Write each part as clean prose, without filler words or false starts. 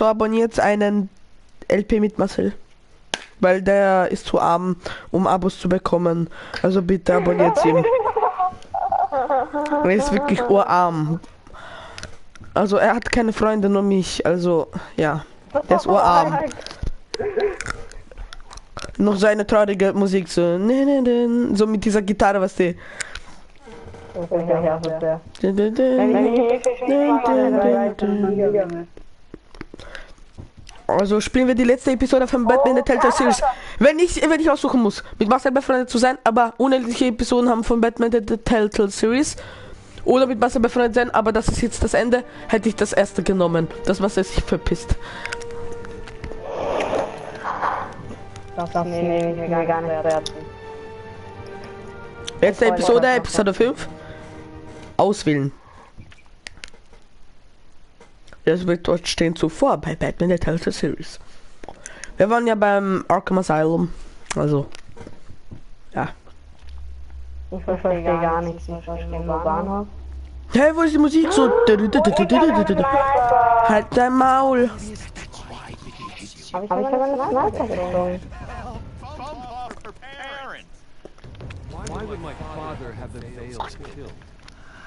Also abonniert einen LP mit Marcel. Weil der ist zu arm, um Abos zu bekommen. Also bitte abonniert ihn. Er ist wirklich urarm. Also er hat keine Freunde, nur mich. Also ja, der ist urarm. Noch so eine traurige Musik, so so mit dieser Gitarre, was die. Also spielen wir die letzte Episode von Batman The Telltale Series. Wenn ich aussuchen muss, mit Marcel befreundet zu sein, aber unendliche Episoden haben von Batman The Telltale Series. Oder mit Marcel befreundet sein, aber das ist jetzt das Ende, hätte ich das erste genommen. Das, was er sich verpisst. Das nehme ich mir gar nicht wert. Letzte Episode, Episode 5. Auswählen. Das wird dort stehen zuvor bei Batman The Telltale Series. Wir waren ja beim Arkham Asylum. Also. Ja. Ich verstehe gar nichts. Ich verstehe nur Bahnhof. Hey, wo ist die Musik so? Halt dein Maul. Hab ich aber eine Sniper gezogen. Why would my father have the Vales killed?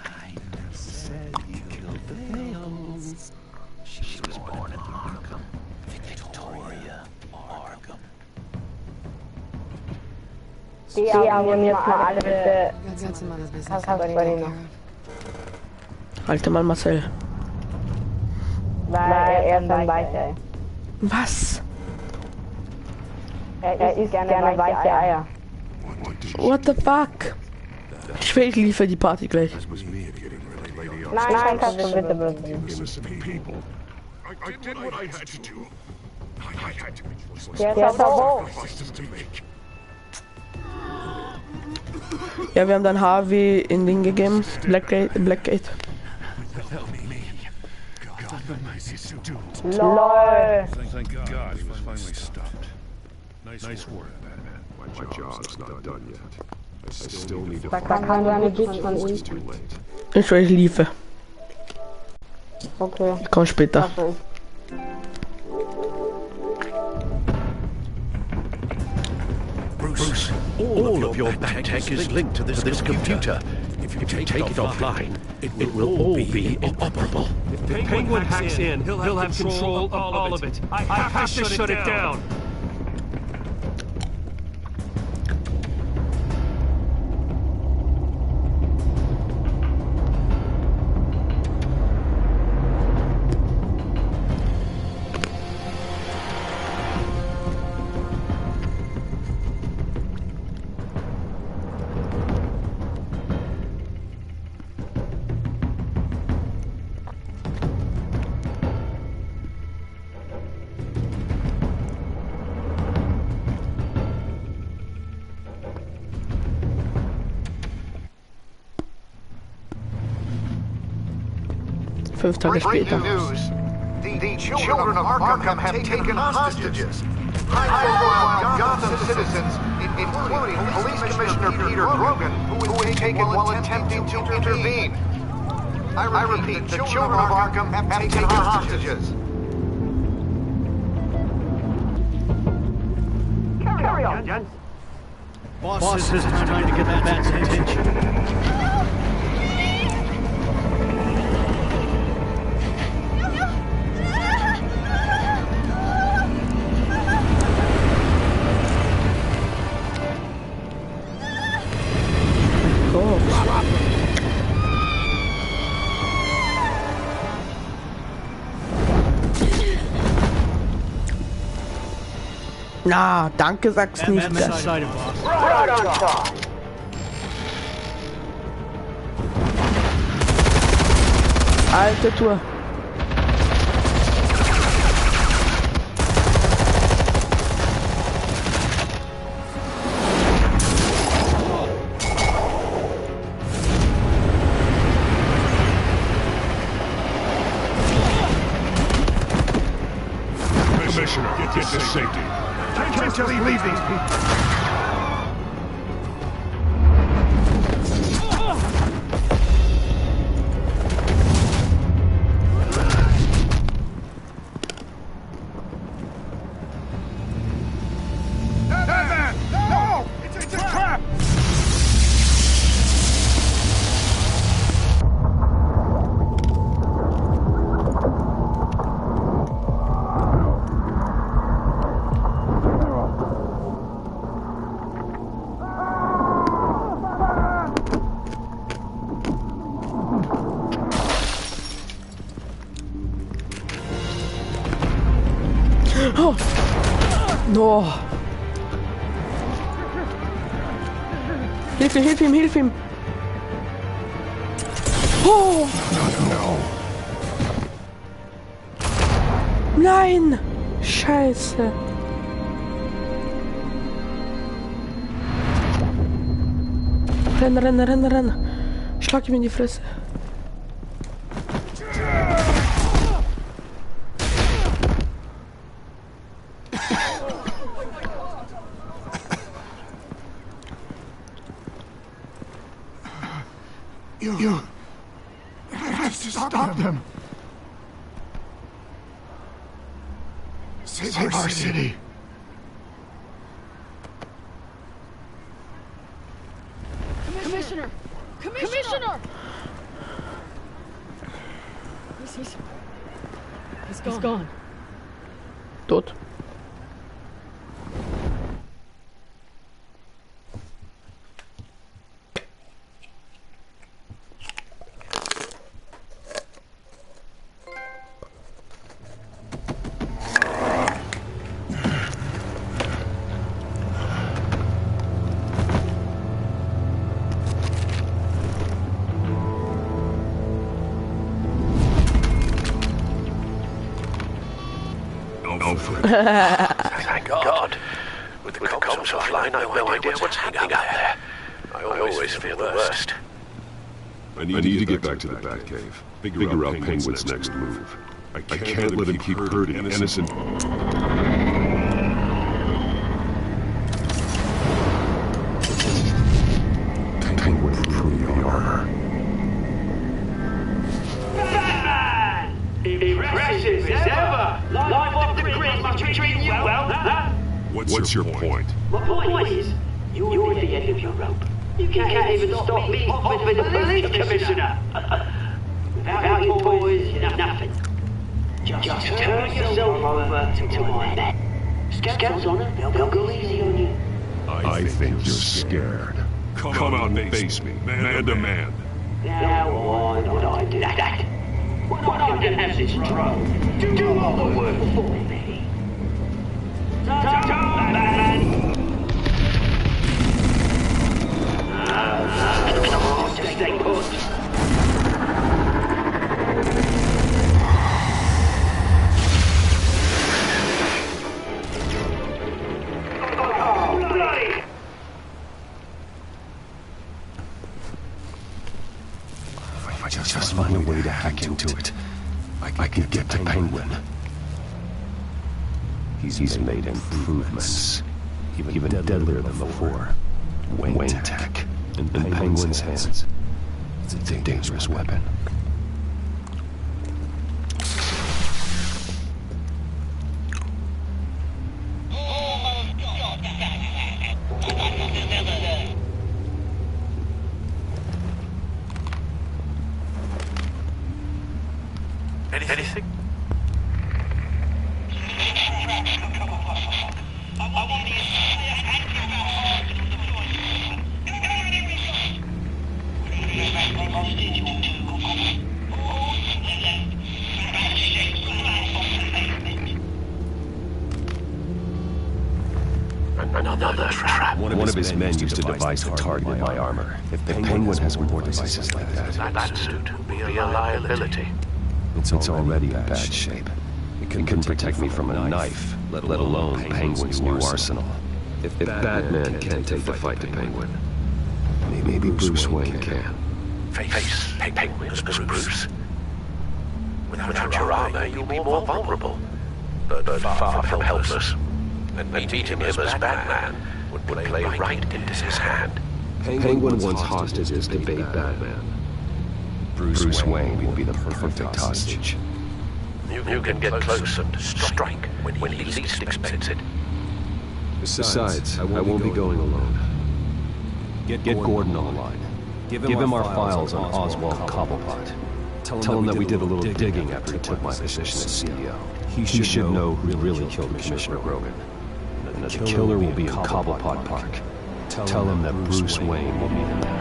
I said you killed the Vales. She was born in Arkham. Victoria Arkham. Die abonniert mal alle bitte. Halte mal Marcel. Weil er ist ein Weicher. Was? Er isst gerne weiche Eier. What the fuck? Ich liefere die Party gleich. Nein, kannst du bitte bitte. Der ist aber hoch. Ja, wir haben dann Harvey in den gegeben. Blackgate. LOL. Thank God he was finally stopped. Nice work, Batman. My job's not done yet. I still need to Da kann ja eine Bitch von ihm. It's too late. Ich liefere. Okay. Ich komm später. Bruce, all of your tech is linked to this computer. If you take it offline, it will all be inoperable. If Penguin hacks in, he'll have control of all of it. I have to shut it down. Fünf Tage später. The children of Arkham have taken hostages. High-profile Gotham citizens, including Police Commissioner Peter Grogan, who was taken while attempting to intervene. I repeat, the children of Arkham have taken hostages. Carry on, gents. Boss is trying to get the bat's attention. Na, danke, sag's nicht. Right on top. Alte Tour. Commissioner, get to safety. I can't just leave these people. Oh. No. Hilf ihm. Oh. Nein. Scheiße. Renn. Schlag ihm in die Fresse. You have to stop them. Save our city. Commissioner! He's gone. Tot. Thank God. With the comms offline, I have no idea what's happening out there. I always fear the worst. I need to get back to the Batcave. Figure out Penguin's next move. I can't let him keep hurting innocent... Penguin through the armor. Impressive as ever! Life off the grid must be treating you well, huh? What's your point? My point is, you're at the end of your rope. You can't even stop me popping the police commissioner. Without you boys, you're nothing. Just turn yourself over to my men. Scouts on it, they'll go easy on you. I think you're scared. Come out and face me, man to man. Now why would I do that? Why not get have this drone? Do all the work for me. Come on, just stay put. Oh, bloody! If I just find a way to hack into it, I can get to Penguin. He's made improvements, even deadlier than before. Wayne Tech in Penguin's hands. It's a dangerous weapon. Anything? Another trap. One of his men used a device that targeted my armor. If Penguin has more devices like that suit will be a liability. It's already in bad shape. It can protect me from a knife, let alone Penguin's new arsenal. If Batman can't take the fight to Penguin, maybe Bruce Wayne can. Face Penguin as Bruce. Without your armor, you'll be more vulnerable, but far from helpless. And meeting him as Batman would play right into his hand. Penguin wants hostages to bait Batman. Bruce Wayne will be the perfect hostage. You can get close and strike when he least expects it. Besides, I won't be going alone. Get Gordon on the line. Give him our files on Oswald Cobblepot. Tell him that we did a little digging after he took my position as CEO. He should know who really killed Commissioner Grogan. And the killer will be in Cobblepot Park. Tell him that Bruce Wayne will meet him there.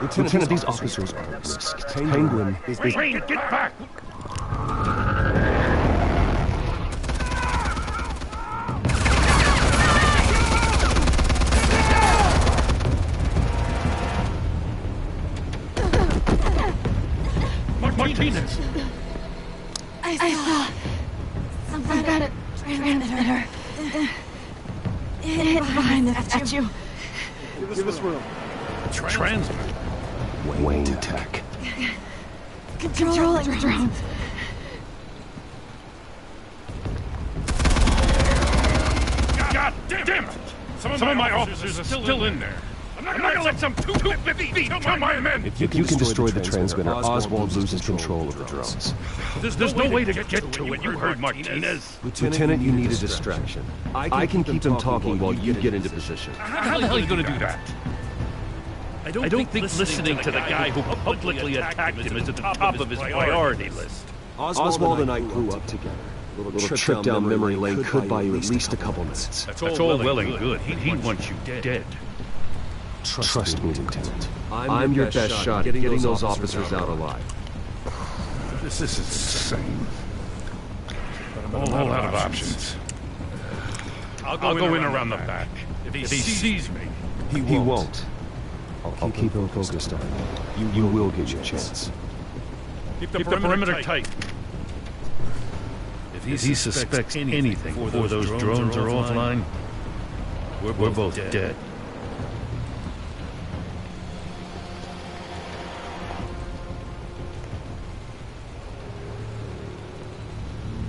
Lieutenant, these officers are at risk. Penguin is... Wayne, get back! Martinez! I saw some kind of transmitter. It's behind the statue. Give us room. Transmitter? Wayne Tech. Controlling drones. God damn it! Some of my officers are still in there. I'm not gonna let some 250 kill my men! If you can destroy the transmitter, Oswald loses control of the drones. There's no way to get to it, you heard Martinez. Lieutenant, you need a distraction. I can keep him talking while you get into position. How the hell are you gonna do that? I don't think listening to the guy who publicly attacked him is at the top of his priority list. Oswald and I grew up together. A little trip down memory lane could buy you at least a couple minutes. That's all well and good. He wants you dead. Trust me, Lieutenant. I'm your best shot at getting those officers out alive. This is insane. But I'm all out of options. I'll go in around the back. If he sees me, he won't. I'll keep him focused on you. You will get your chance. Keep the perimeter tight. If he suspects anything before those drones are offline, we're both dead.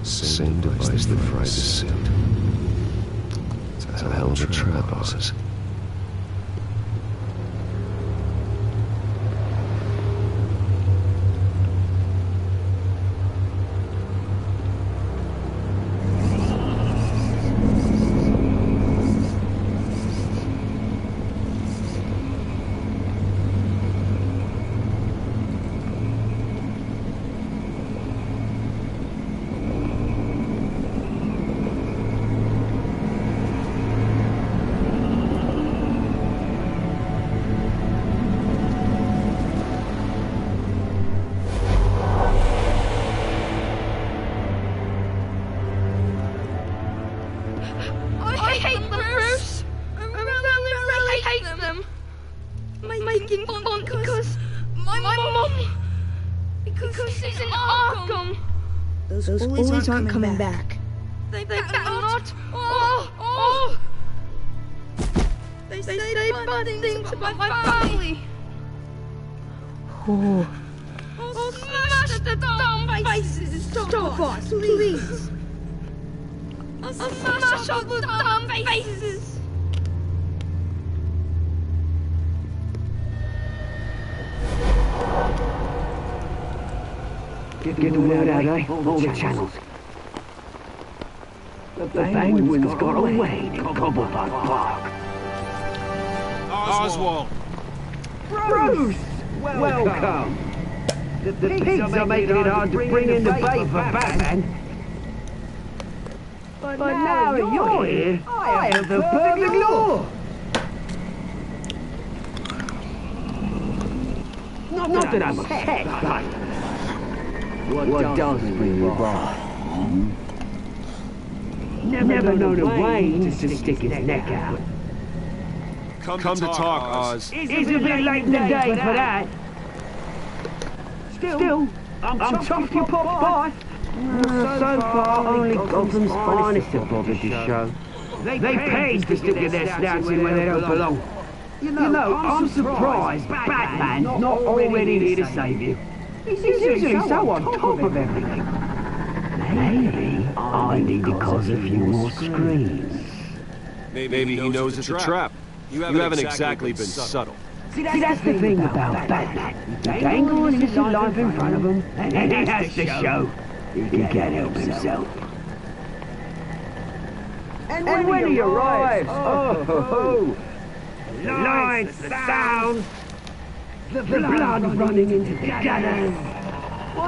Same device that fried the suit. It's a hell of a trap, bosses. I hate them, Bruce! I really hate them! Making fun because my mom... Because she's in Arkham! Those boys aren't coming back. They better not! Oh! They say bad things about my family! Oh. Oh, smash the dumb faces! Stop us, please! I'll smash all the dumb faces! Get the word out, eh? All the channels. The penguins got away to Cobblepot Park. Oswald! Bruce! Welcome! The pigs are making it hard to bring in the bait for Batman. But now that you're here, I have the perfect law! Not that I'm upset, but... What does bring you by? Never known a Wayne to stick his neck out. Come to talk, Oz. It's a bit late in the day for that. Still, I'm tough to pop by. So far, only Gotham's finest have bothered to show. They paid for sticking their snouts in where they don't belong. You know, I'm surprised Batman's not already here to save you. He's usually so on top of everything. Maybe I need to cause a few more screams. Maybe he knows it's a trap. You haven't exactly been subtle. See, that's the thing about Batman. He dangle an innocent life in front of him, and he has to show he can't help himself. And when he arrives, oh, the lights, the sound, the blood running into the gunners.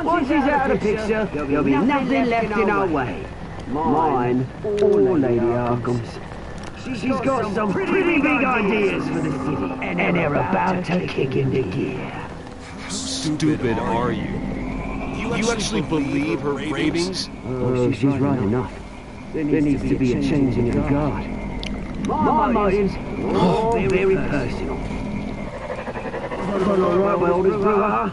Once he's out of the picture, there'll be nothing left in our way. Mine or Lady Arkham's. She's got some pretty big ideas for the city, and they're about to kick into gear. How stupid are you? You actually believe her ravings? Oh, she's right enough. There needs to be a changing of the guard. My motives are very personal. All right, my oldest brother.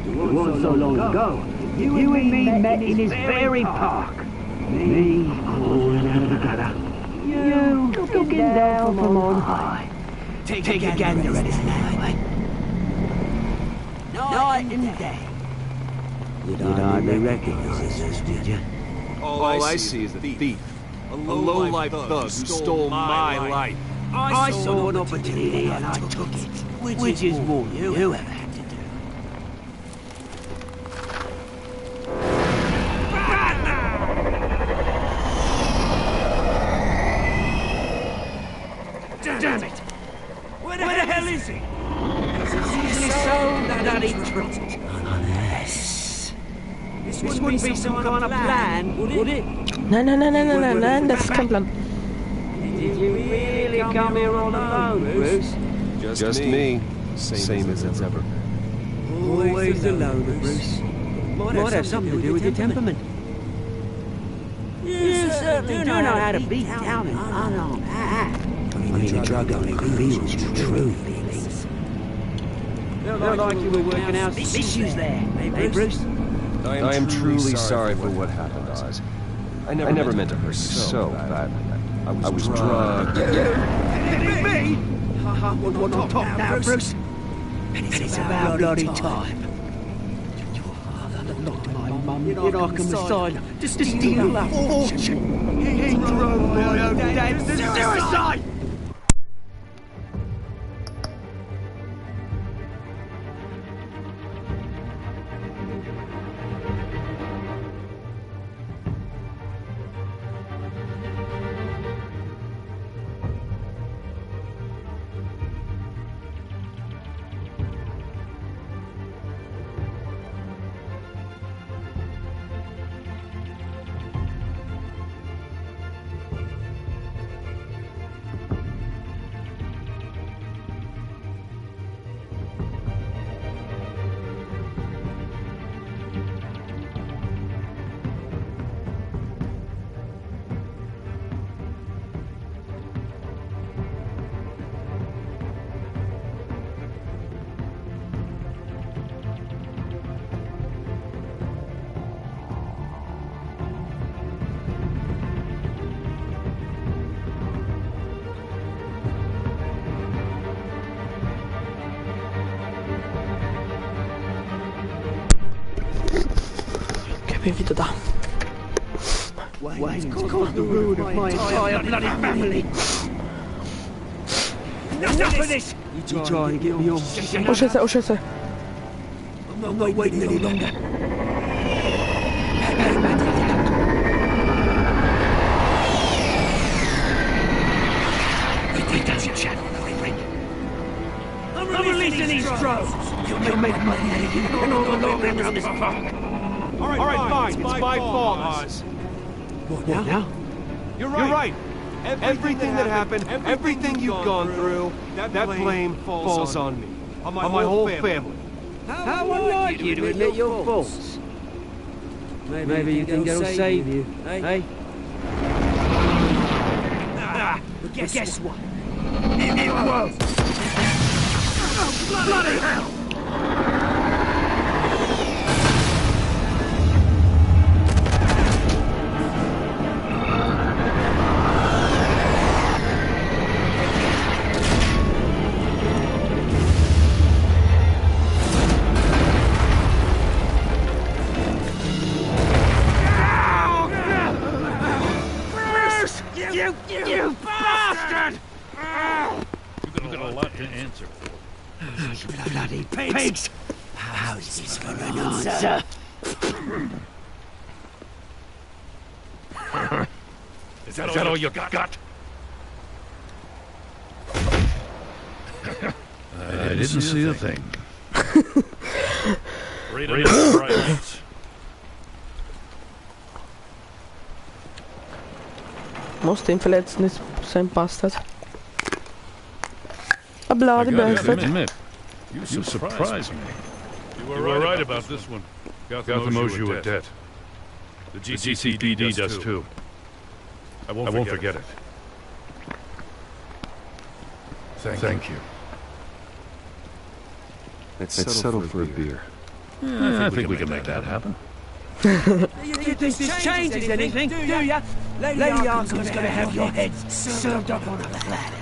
It wasn't so long ago. You and me met in this very park. Me crawling out of the gutter. You looking down from on high. Take a gander at us now, night and day. You'd hardly recognize us, did you? All I see is a thief. A low-life thug who stole my life. I saw an opportunity and I took it. Which is more you ever had to do. Damn it! Where the hell is he? He's so bloody tricked. Unless... This wouldn't be some kind of plan, would it? Nein, das ist kein Plan. Did you really come here all alone, Bruce? Just me. Same as it's ever been. Always alone, Bruce. Might have something to do with your temperament. You certainly do know how to beat down an unarmed act. I mean, a drug only reveals your true feelings. Felt like you were working out issues there, hey, Bruce? I am truly sorry for what happened, Oz. I never meant to hurt you so badly. I was drugged. Me? What on top now, Bruce? It's about bloody time. Your father locked my mum in Arkham Asylum to steal a fortune. He drove my own dad to suicide! Bin wieder da. Wayne's caused the ruin of my entire bloody family. Enough of this! You try and get me on. Oh Scheiße. I'm not waiting any longer. It doesn't channel, my friend. I'm releasing these drones. You'll make money out of you and all the long around this park. All right, fine. It's my fault, Oz. What now? You're right. Everything that happened, everything you've gone through, that blame falls on me. On my whole family. How unlike you to admit your faults. Maybe you think it'll save you, eh? But guess what? It won't. Oh, bloody hell! You bastard! You've got a lot to answer for. You bloody pigs! How's this for an answer? Is that all you got? I didn't see a thing. Radar right. Muss den verletzen, ist sein Bastard. A bloody bastard. You surprised me. You were right about this one. Gotham owes you a debt. The GCPD does too. I won't forget it. Thank you. Let's settle for a beer. I think we can make that happen. You think this changes anything, do ya? Lady Arkham's gonna have your heads served up on a platter.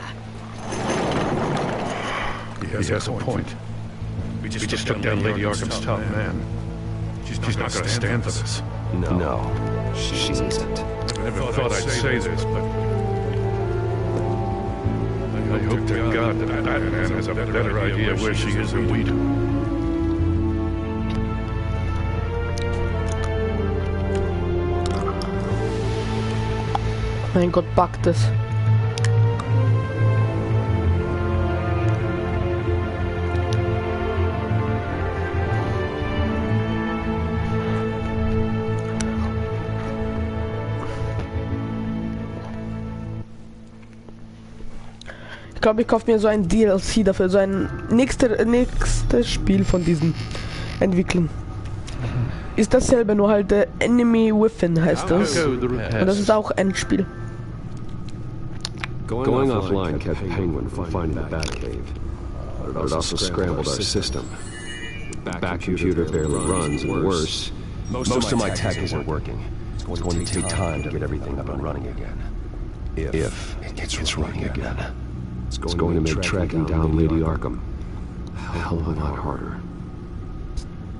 He has a point. We just took down Lady Arkham's top man. She's not gonna stand for this. No, she isn't. I never thought I'd say this, but I hope to God that Batman has a better idea where she is than we do. Mein Gott, packt es. Ich glaube, ich kaufe mir so ein DLC dafür, so ein nächstes Spiel von diesen Entwicklern. Ist dasselbe, nur halt Enemy Within heißt das. Und das ist auch Endspiel. Going offline kept Penguin from finding the Batcave, but it also scrambled our system. The back computer barely runs, and worse, most of my tech isn't working. It's going to take time to get everything up and running again. If it gets running again. It's going to make tracking down Lady Arkham a hell of a lot harder.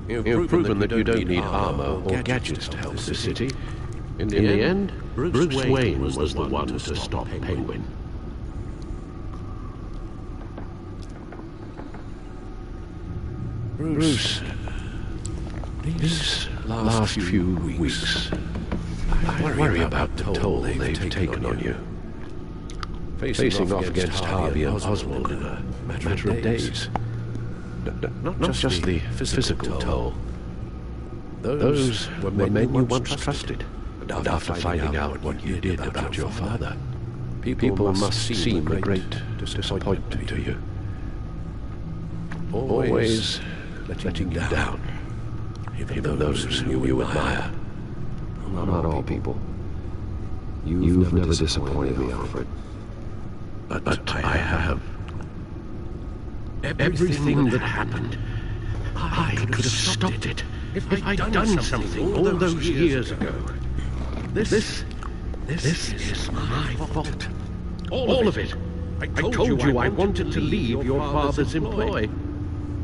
You've proven that you don't need armor or gadgets to help the city. In the end, Bruce Wayne was the one to stop Penguin. Bruce, these last few weeks, I worry about the toll they've taken on you. Facing off against Harvey and Oswald in a matter of days. Not just the physical toll. Those were men you once trusted. And after finding out what you did about your father, people must seem a great disappointment to you. Always letting you down, even those who you admire. Not all people. You've never disappointed me, Alfred. But I have. Everything that happened, I could have stopped it if I'd done something all those years ago. This is my fault. All of it. I told you I wanted to leave your father's employ.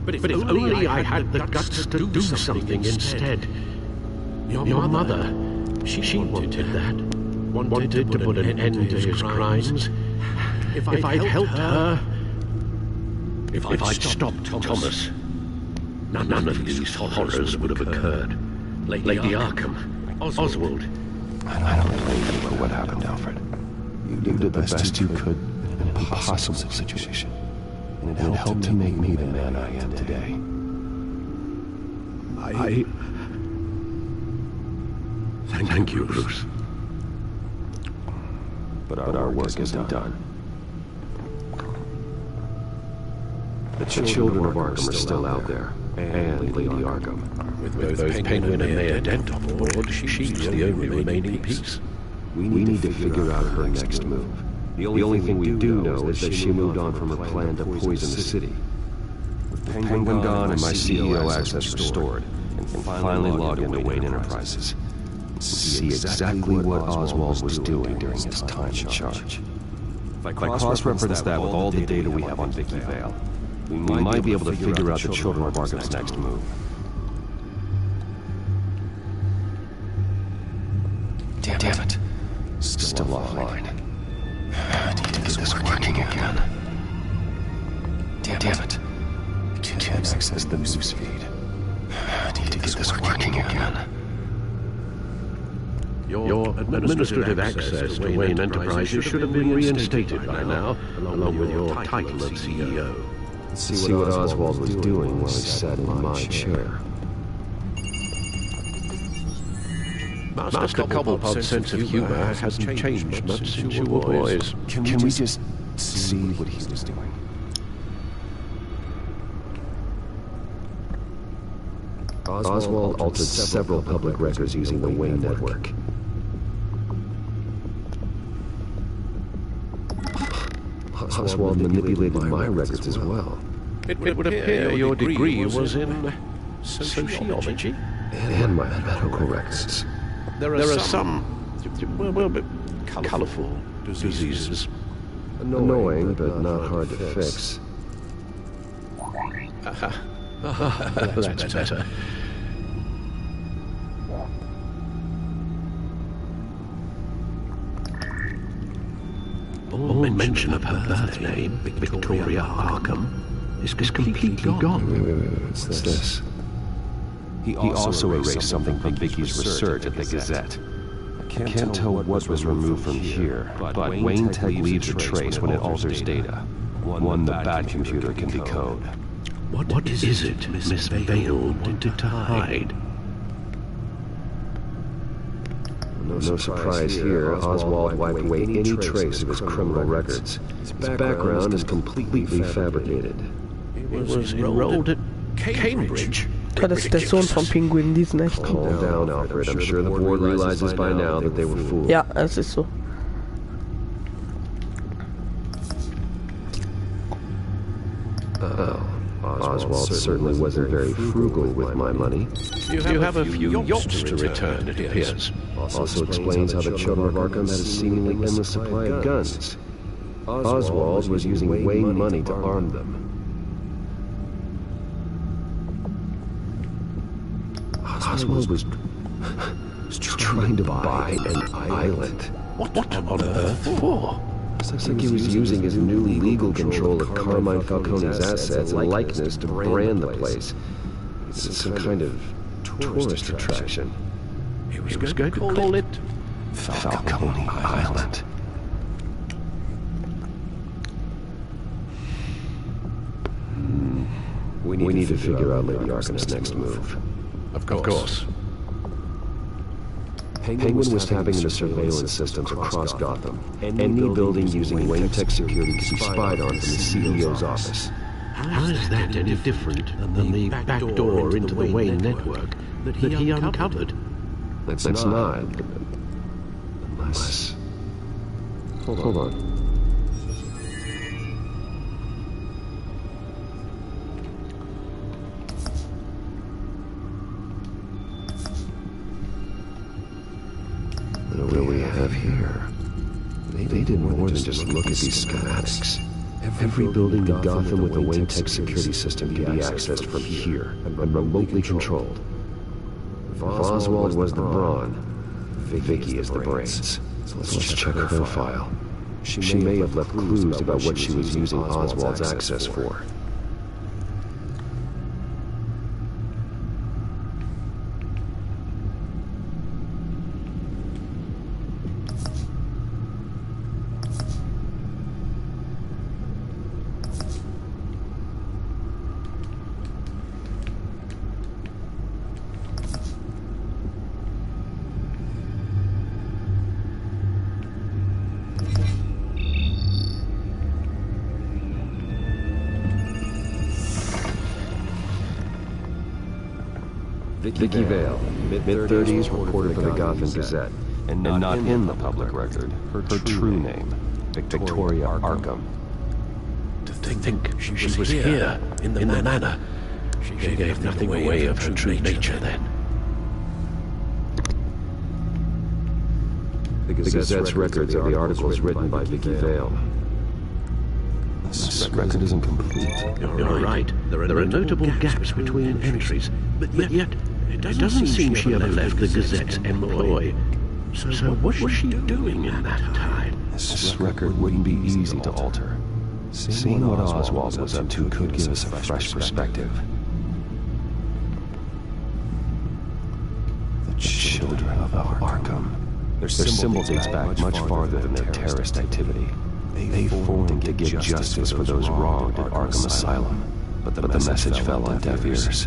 But if only I had the guts to do something instead. Your mother, she wanted that. Wanted to put an end to his crimes. If I'd helped her, if I'd stopped Thomas, none of these horrors would have occurred. Lady Arkham, Oswald. I don't blame you for what happened, Alfred. You did the best you could in an impossible situation. And it helped to make me the man I am today. Thank you, Bruce. But our work isn't done. The children of Arkham are still out there, and Lady Arkham. With both Penguin and Mayor Dent on board, she's the only remaining piece. We need to figure out her next move. The only thing we do know is that she moved on from her plan to poison the city. With Penguin gone and my CEO access restored, and finally log into Wayne Enterprises. See exactly what Oswald was doing during his time in charge. If I cross-reference that with all the data we have on Vicky Vale, we might be able to figure out the children of Arkham's next move. Damn it. Still offline. I need to get this working again. Damn it. I can't access the news feed. I need to get this working again. Your administrative access to Wayne Enterprises should have been reinstated by now, along with your title of CEO. See what Oswald was doing while he sat in my chair. Master Cobblepod's sense of humor hasn't changed much since you were boys. Can we just see what he was doing? Oswald altered several public records using the Wayne network. Oswald manipulated my records as well. It would appear your degree was in sociology. And my medical records. There are some, well, colourful diseases. Annoying, but not hard to fix. That's better. All mention of her birth name, Victoria Arkham, is completely gone. Wait, what's this? He also erased something from Vicky's research at the Gazette. I can't tell what was removed from here, but Wayne Tech leaves a trace when it alters data. One the bad computer can decode. What is it Miss Vale wanted to hide? No surprise here, Oswald wiped away any trace of his criminal records. His background is completely fabricated. He was enrolled at Cambridge. Das ist der Sohn vom Pinguin, die sind echt. Calm down, Alfred. I'm sure the board realizes by now that they were fooled. Ja, es ist so. Oswald certainly wasn't very frugal with my money. You have a few yachts to return, it appears. Also explains how the children of Arkham had a seemingly endless supply of guns. Oswald was using Wayne money to arm them. Oswald was trying to buy an island. What on earth for? Looks like he was using his new legal control of Carmine Falcone's assets and likeness to brand the place. It's some kind of tourist attraction. He was going to call it Falcone Island. We need to figure out Lady Arkham's next move. Of course. Penguin was tapping into surveillance systems across Gotham. Any building using Wayne Tech security could be spied on from the CEO's office. How is that any different than the back door into the Wayne network that he uncovered? It's not. Unless... Hold on. What do we have here? They did more than just look at these schematics. Every building in Gotham with the Wayne Tech security system can be accessed from here and remotely controlled. If Oswald was the brawn, Vicky is the brains. So let's check her file. She may have left clues about what she was using Oswald's access for. Vicky Vale, mid-30s, reporter for the Gotham Gazette. And not in the public record. Her true name, Victoria Arkham. To think she was here, in the manor. She gave nothing away of her true nature then. The Gazette's records are the articles written by Vicky Vale. This record isn't complete. You're right. There are notable gaps between entries, but yet it doesn't seem she ever left the Gazette's employ. So what was she doing in that time? This record wouldn't be easy to alter. Seeing what Oswald was up to could give us a fresh perspective. The children of Arkham. Their symbol dates back much farther than their terrorist activity. They formed to get justice for those wronged at Arkham Asylum, but the message fell on deaf ears.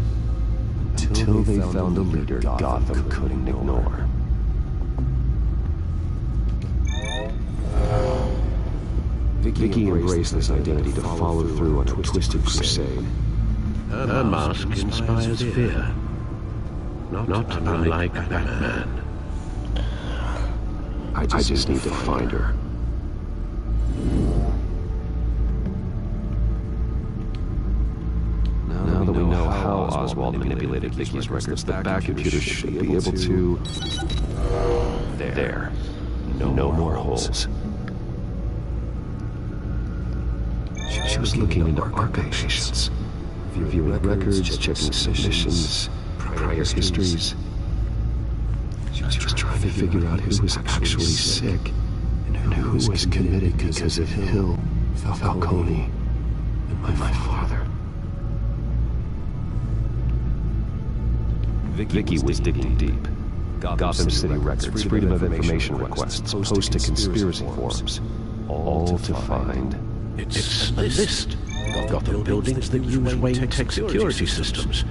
Until they found a leader Gotham couldn't ignore. Vicky embraced this identity to follow through on a twisted crusade. Her mask inspires fear. Not unlike Batman. I just need to find her. Now that we know how Oswald manipulated Vicky's records, the back computer should be able to... There. No more holes. She was looking into Arkham patients, viewing records, checking submissions, prior histories. She was trying to figure out who was actually sick and who was committed because of Hill, Falcone, and my father. Vicky was digging deep. Gotham City records, Freedom of Information requests, post to conspiracy forums, all to find... It's a list. Gotham buildings that use Wayne Tech security systems.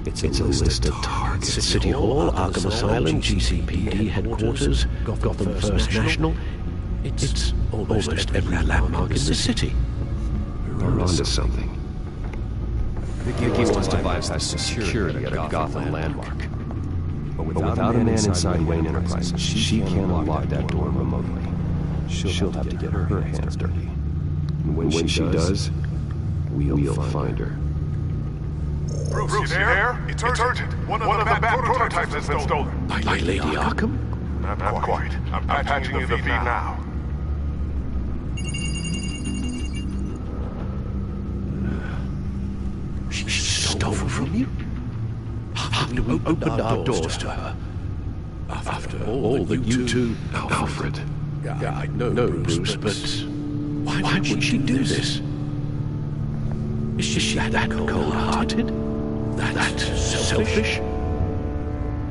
It's a list of targets. City Hall, Arkham Asylum, GCPD headquarters, Gotham First National. It's almost every landmark in the city. We're onto something. Vicky wants to bypass security at a Gotham landmark. But without a man inside Wayne Enterprises, she can't unlock that door remotely. She'll have to get her hands dirty. And when she does, we'll find her. Bruce, you there? It's urgent. One of the Bat prototypes has been stolen. By Lady Arkham? Not quite. I'm patching you the feed now. She stole from you? How do we open our doors to her? After all that you two... Alfred. Yeah, I know, Bruce, but... Why would she do this? Is she that cold-hearted? That selfish?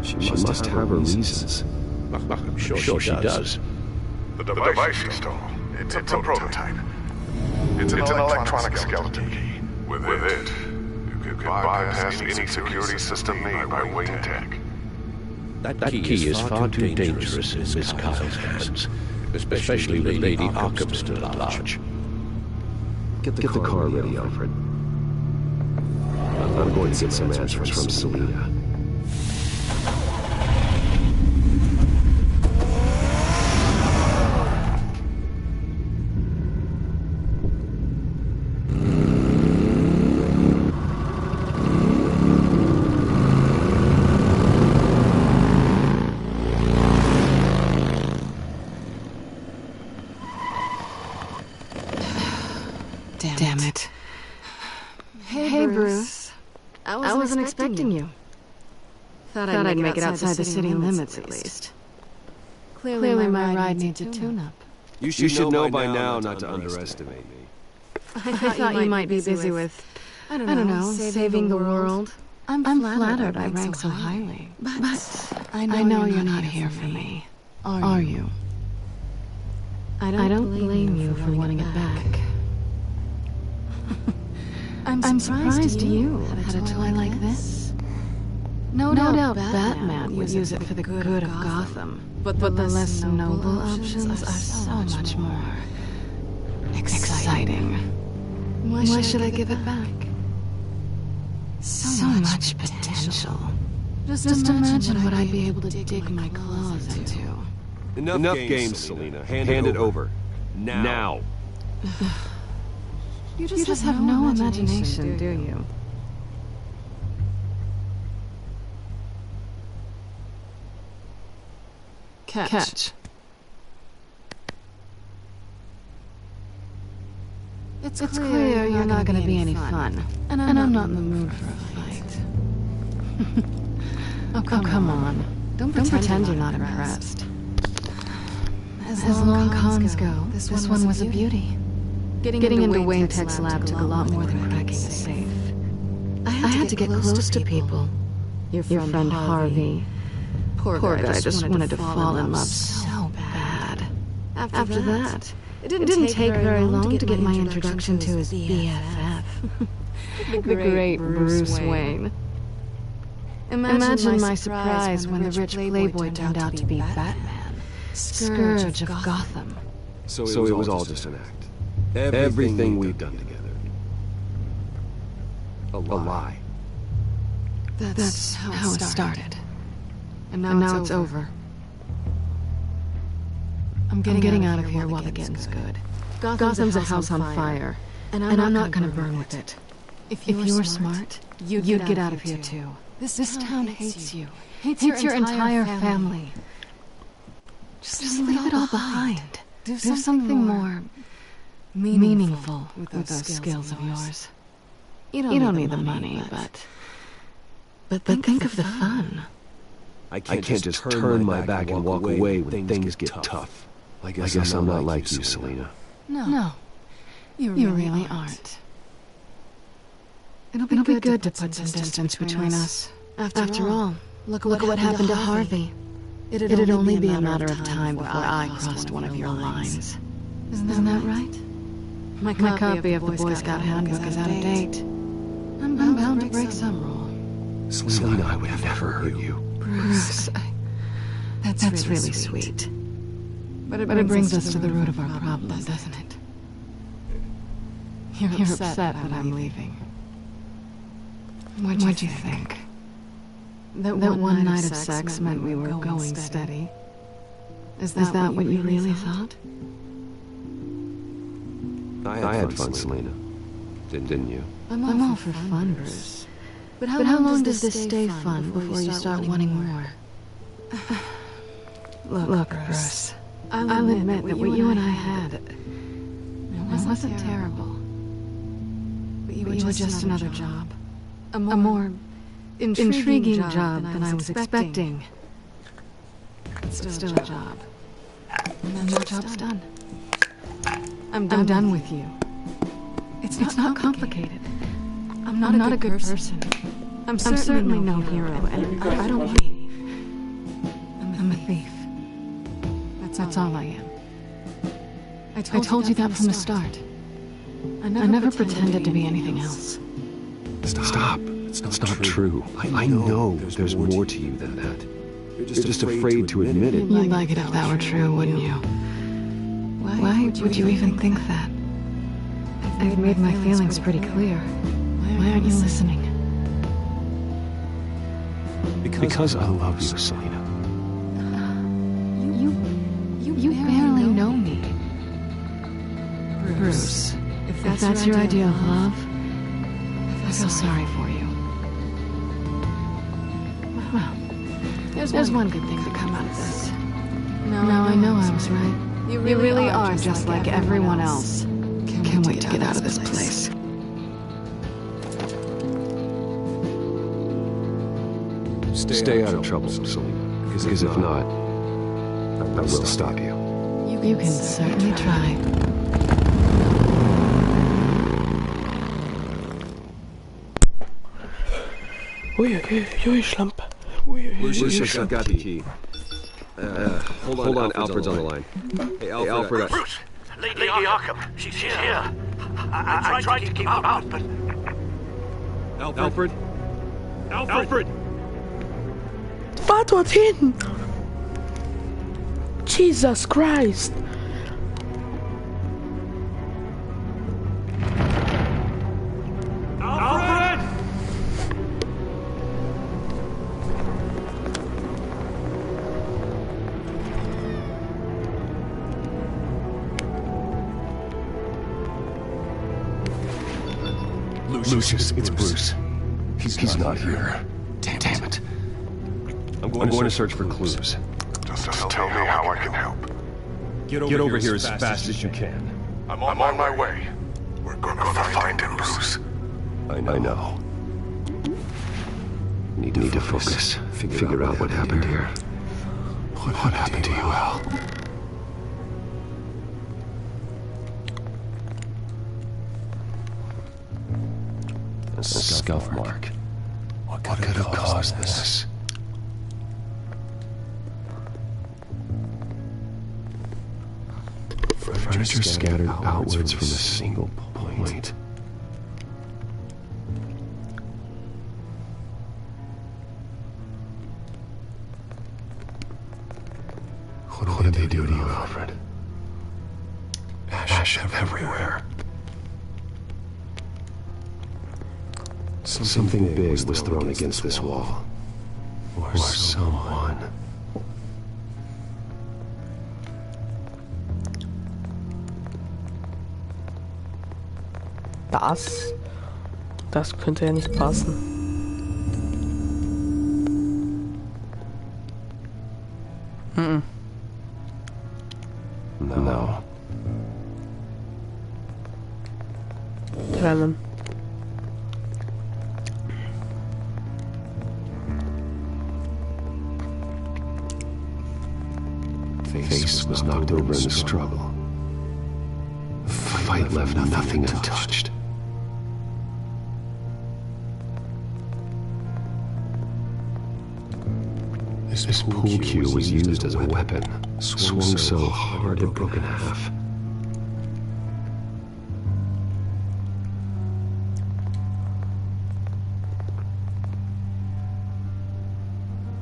She must have her reasons. I'm sure she does. The device she stole. It's a prototype. It's an electronic skeleton key. With it, you can bypass any security system made by Wayne Tech. That key is far too dangerous in Miss Kyle's hands, especially with Lady Arkham still at large. Get the car ready, Alfred. I'm going to get some answers from Selina. Damn it. Hey, Bruce. I wasn't expecting you. Thought I'd make it outside the city limits, at least. Clearly my ride needs a tune-up. You should know by now not to underestimate me. I thought you might be busy with, I don't know, saving the world. I'm flattered I rank so highly. But I know you're not here for me. Are you? I don't blame you for wanting it back. I'm surprised you had a toy like this. No doubt Batman would use it for the good of Gotham, but the less noble options are so much more exciting. Why should I give it back? So much potential. Just imagine what I'd be able to dig my claws into. Enough games, Selina. Hand it over. Now. You just have no imagination, do you? Catch. It's clear you're not going to be any fun, and I'm not in the mood for a fight. Oh, come on. Don't pretend you're not impressed. As long cons go, this one was a beauty. Getting into Wayne Tech's lab took a lot more than cracking a safe. I had to get close to people. Your friend Harvey. Poor guy just wanted to fall in love so bad. After that, it didn't take very long to get my introduction to his BFF. The great Bruce Wayne. Imagine my surprise when the rich playboy turned out to be Batman, Scourge of Gotham. So it was all just an act. Everything we've done together. A lie. That's how it started. And now it's over. I'm getting out of here while the getting's good. Gotham's a house on fire, and I'm not gonna burn with it. If you were smart, you'd get out of here too. This town hates you. Hates your entire family. Just leave it all behind. Do something more meaningful with those skills of yours. You don't need the money, but think of the fun. I can't just turn my back and walk away when things get tough. I guess I'm not like you, Selina. No, you really aren't. It'll be good to put some distance between us. After all, look at what happened to Harvey. It'd only be a matter of time before I crossed one of your lines. Isn't that right? My copy of the Boy Scout Handbook is out of date. I'm bound to break some rule. Selina, I would never hurt you. Bruce, that's really sweet. But it brings us to the root of our problem, doesn't it? You're upset that I'm leaving. What'd you think? That one night of sex meant we were going steady? Is that what you really thought? I had fun, Selina. Didn't you? I'm all for fun, Bruce. But how long does this stay fun before you start wanting more? Look, Bruce. I'll admit that what you and I had, it wasn't terrible. But you were just another job. A more intriguing job than I was expecting. Still a job. And then the job's done. I'm done with you. It's not complicated. I'm not a good person. I'm certainly no hero, and I don't want to be. I'm a thief. That's all I am. I told you that from the start. I never pretended to be anything else. Stop. It's not true. I know there's more to you than that. You're just afraid to admit it. You'd like it if that were true, wouldn't you? Why would you even think that? I've made my feelings pretty clear. Why aren't you listening? Because I love you, Selina. You barely know me. Bruce, if that's your idea of love, I feel sorry for you. Well, there's one good thing to come out of this. Now I know I was right. You really are just like everyone else. Can't wait to get out of this place. Stay out of trouble, Selina. Because if not, I will stop you. You can certainly try. Ui, Schlampe. Lucius, I've got the key. Hold on, Alfred's on the line. Hey, Alfred. Bruce! Lady Arkham, she's here. I tried to keep her out, but... Alfred? Fahr dorthin! Jesus Christ! Alfred! Lucius, it's Bruce. He's not here. Damn it. I'm going to search for clues. Just tell me how I can help. Get over here as fast as you can. I'm on my way. We're gonna find him, Bruce. I know. Need to focus. Figure out what happened here. What happened to you, Al? A scuff mark. What could have caused this? Furniture scattered outwards from a single point. What did they do to you, Alfred? ash everywhere. Something big was thrown against this wall. Or someone. Das könnte ja nicht passen. No. Trennen. Face was knocked over in the struggle. The fight left nothing untouched. This pool cue was used as a weapon, swung so hard it broke in half.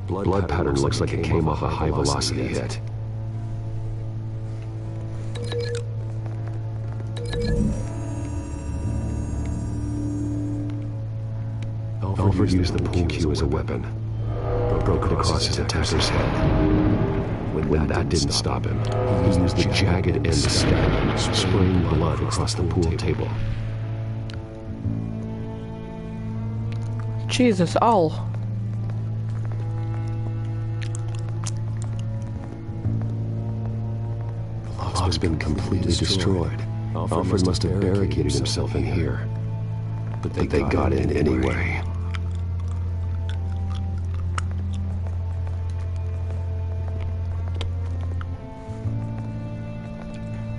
Blood pattern looks like it came off a high-velocity hit. Alfred used the pool cue as a weapon, but broke it across his attacker's head. When that didn't stop him, he used the jagged end to stab him, spraying blood across the pool table. Jesus, ow. The log's been completely destroyed. Alfred must have barricaded himself in here. But they got in anyway.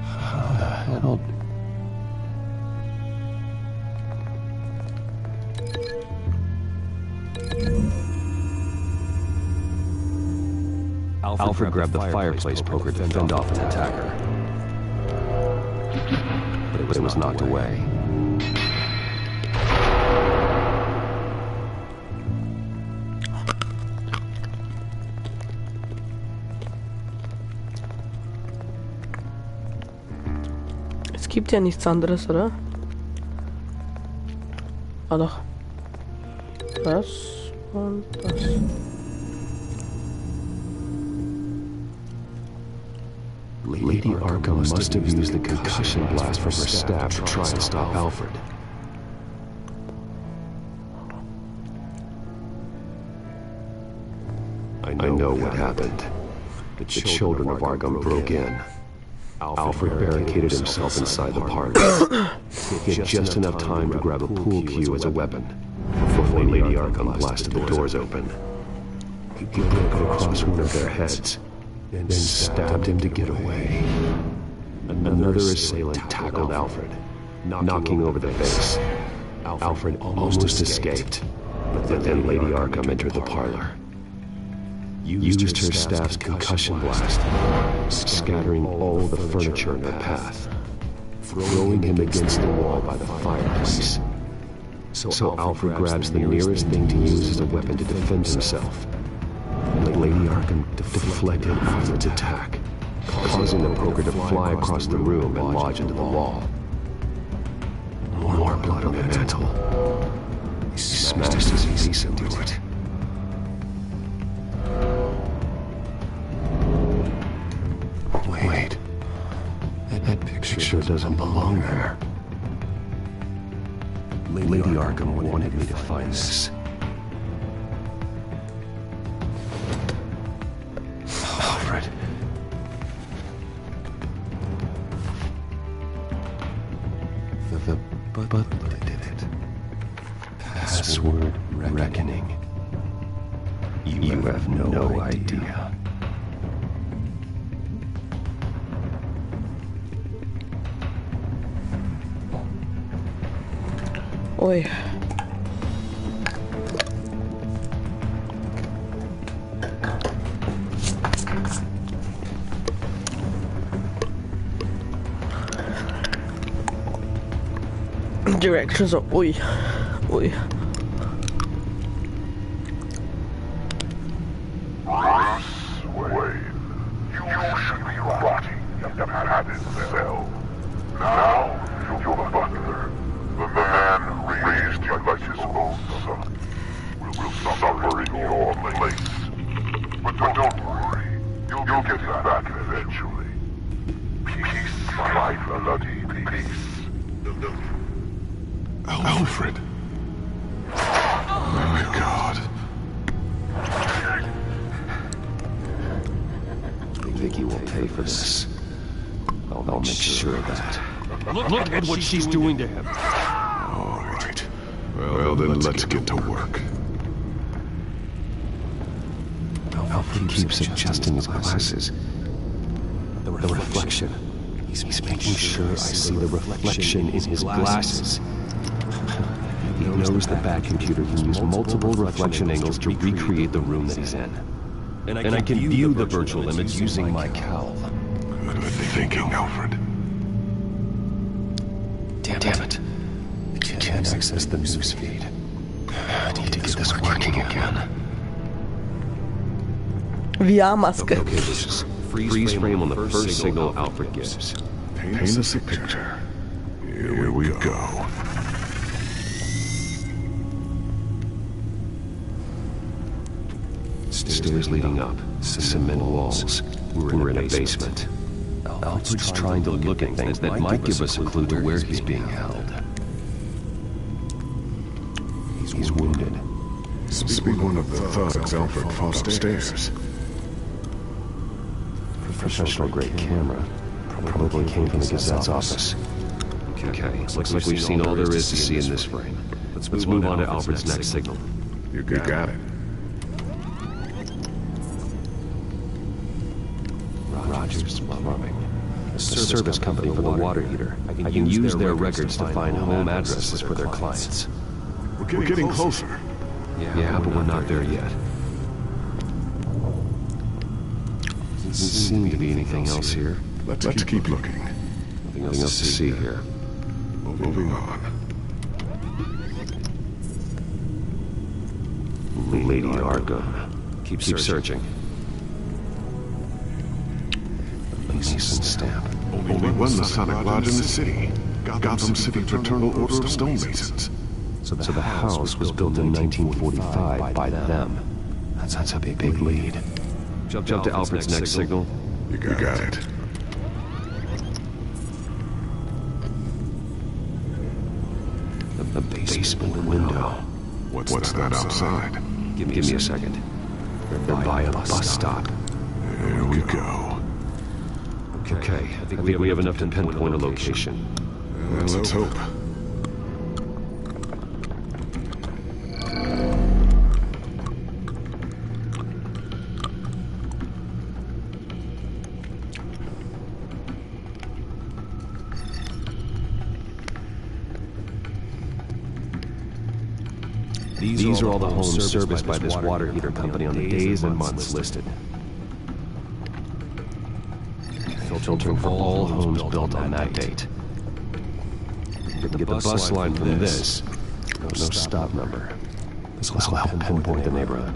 How the hell? Alfred grabbed the fireplace poker to fend off an attacker. But it was knocked away. Es gibt ja nichts anderes, oder? Ah doch. Das und das. Lady Arkham must have used the concussion blast from her stab to try to stop Alfred. I know what happened. The children of Arkham broke in. Alfred barricaded himself inside the parlor. He had just enough time to grab a pool cue as a weapon before Lady Arkham blasted the doors open. He broke it across one of their heads, then stabbed him to get away. Another assailant tackled Alfred, knocking over the face. Alfred almost escaped, but then Lady Arkham entered the parlor. Used her staff's concussion blast, scattering all the furniture in her path, throwing him against the wall by the fireplace. So Alfred grabs the nearest thing to use as a weapon to defend himself. Lady Arkham deflected Alfred's attack, causing the poker to fly across the room and lodge into the wall. More blood on the mantle. He smashed his face into it. Wait. That picture doesn't belong there. Lady Arkham wanted me to find this. Alfred. The butler did it. Password reckoning. You have no idea. Oi. Directions are oi. Oi. You should be rotting in a padded cell. place. But don't worry. You'll get it back eventually. Peace, my bloody peace. Alfred. My God. Vicky will pay for this. I'll make sure of that. Look at what she's doing to him. All right. Well, then let's get to work. Alfred keeps adjusting his glasses. The reflection. He's making sure I see the reflection in his glasses. He knows the back computer can use multiple reflection angles to recreate the room that he's in. And I can view the virtual image using my cowl. Good thinking, Alfred. Damn it. I can't access the news feed. I need to get this working again. VR-Maske. Okay, this is freeze frame on the first signal Alfred gives. Paint us a picture. Here we go. Stairs leading up, cement walls. We're in a basement. Alfred's trying to look at things that might give us a clue to where he's being held. He's wounded. Speak one of the thugs Alfred fought upstairs. Professional-grade camera. Probably came from the Gazette's office. Okay, looks like we've seen all there is to see in this frame. Let's move on to Alfred's next signal. You got it. Rogers Plumbing. The service company for the water heater. I can use their records to find home addresses for their clients. We're getting closer. Yeah, but we're not there yet. Doesn't seem to be anything else here. Let's keep looking. Nothing else to see here. Moving on. Lady Arkham. Keep searching. Mason stamp. Only one Masonic lodge in the city. Gotham City Fraternal Order of Stonemasons. So the house was built in 1945 by them. That's a big lead. Jump to Alfred's next signal. You got it. The basement window. What's that outside? Give me a second. They're by a bus stop. There we go. Okay, I think we have enough to pinpoint a location. Let's hope. These are all the homes serviced by this water heater company on the days and months listed. Filtering for all homes built on that date. Get the bus line from this. No stop number. This will help pinpoint the neighborhood.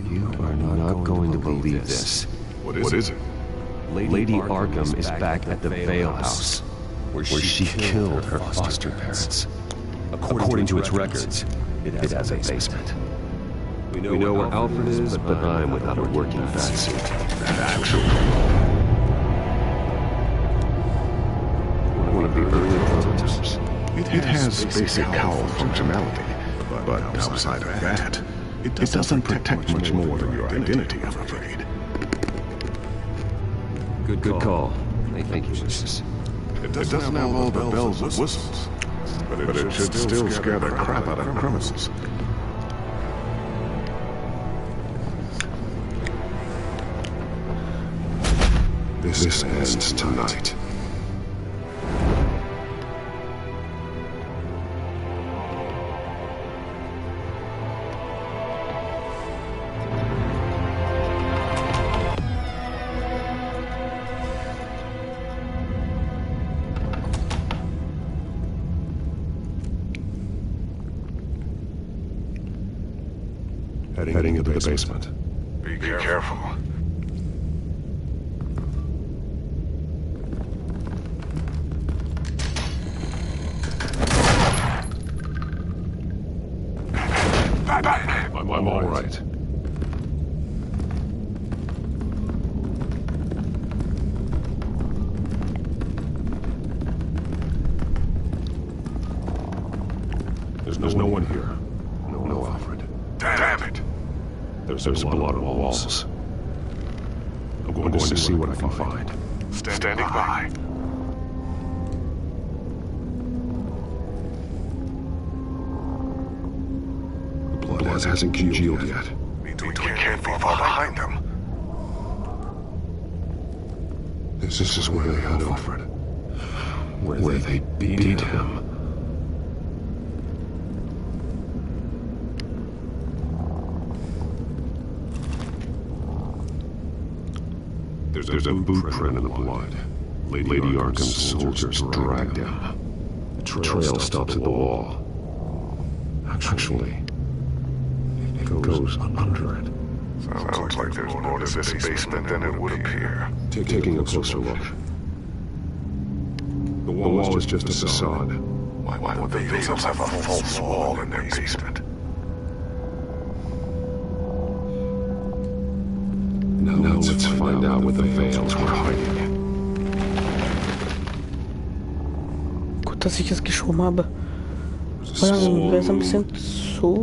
You are not going to believe this. What is it? Lady Arkham is back at the Vale House, where she killed her foster parents. According to its records, it has a basement. We know where Alfred is, but I'm without a working batsuit. One of the early prototypes. It has basic cowl functionality, but outside of that, it doesn't protect much more than your identity, I'm afraid. Good call. Thank you, Jesus. It doesn't have all the bells and whistles, but it should still scare the crap out of criminals. This ends tonight. Heading into the basement. Be careful. I'm all right. There's no one here. No, Alfred. Damn it! There's blood on the walls. I'm going to see what I can find. Standing by. The blood hasn't congealed yet. Means we can't be far behind them. This is where they had Alfred. Where they beat him. There's a boot print in the blood. Lady Arkham's soldiers dragged him. The trail stops at the wall. Actually, it goes under it. Sounds like there's more to this basement than it would appear. Taking a closer look. The wall is just a facade. Why would the Vales have a false wall in their basement? Now let's find out what the Vales were hiding. Gut, dass ich es geschoben habe. Weil dann wäre es ein bisschen zu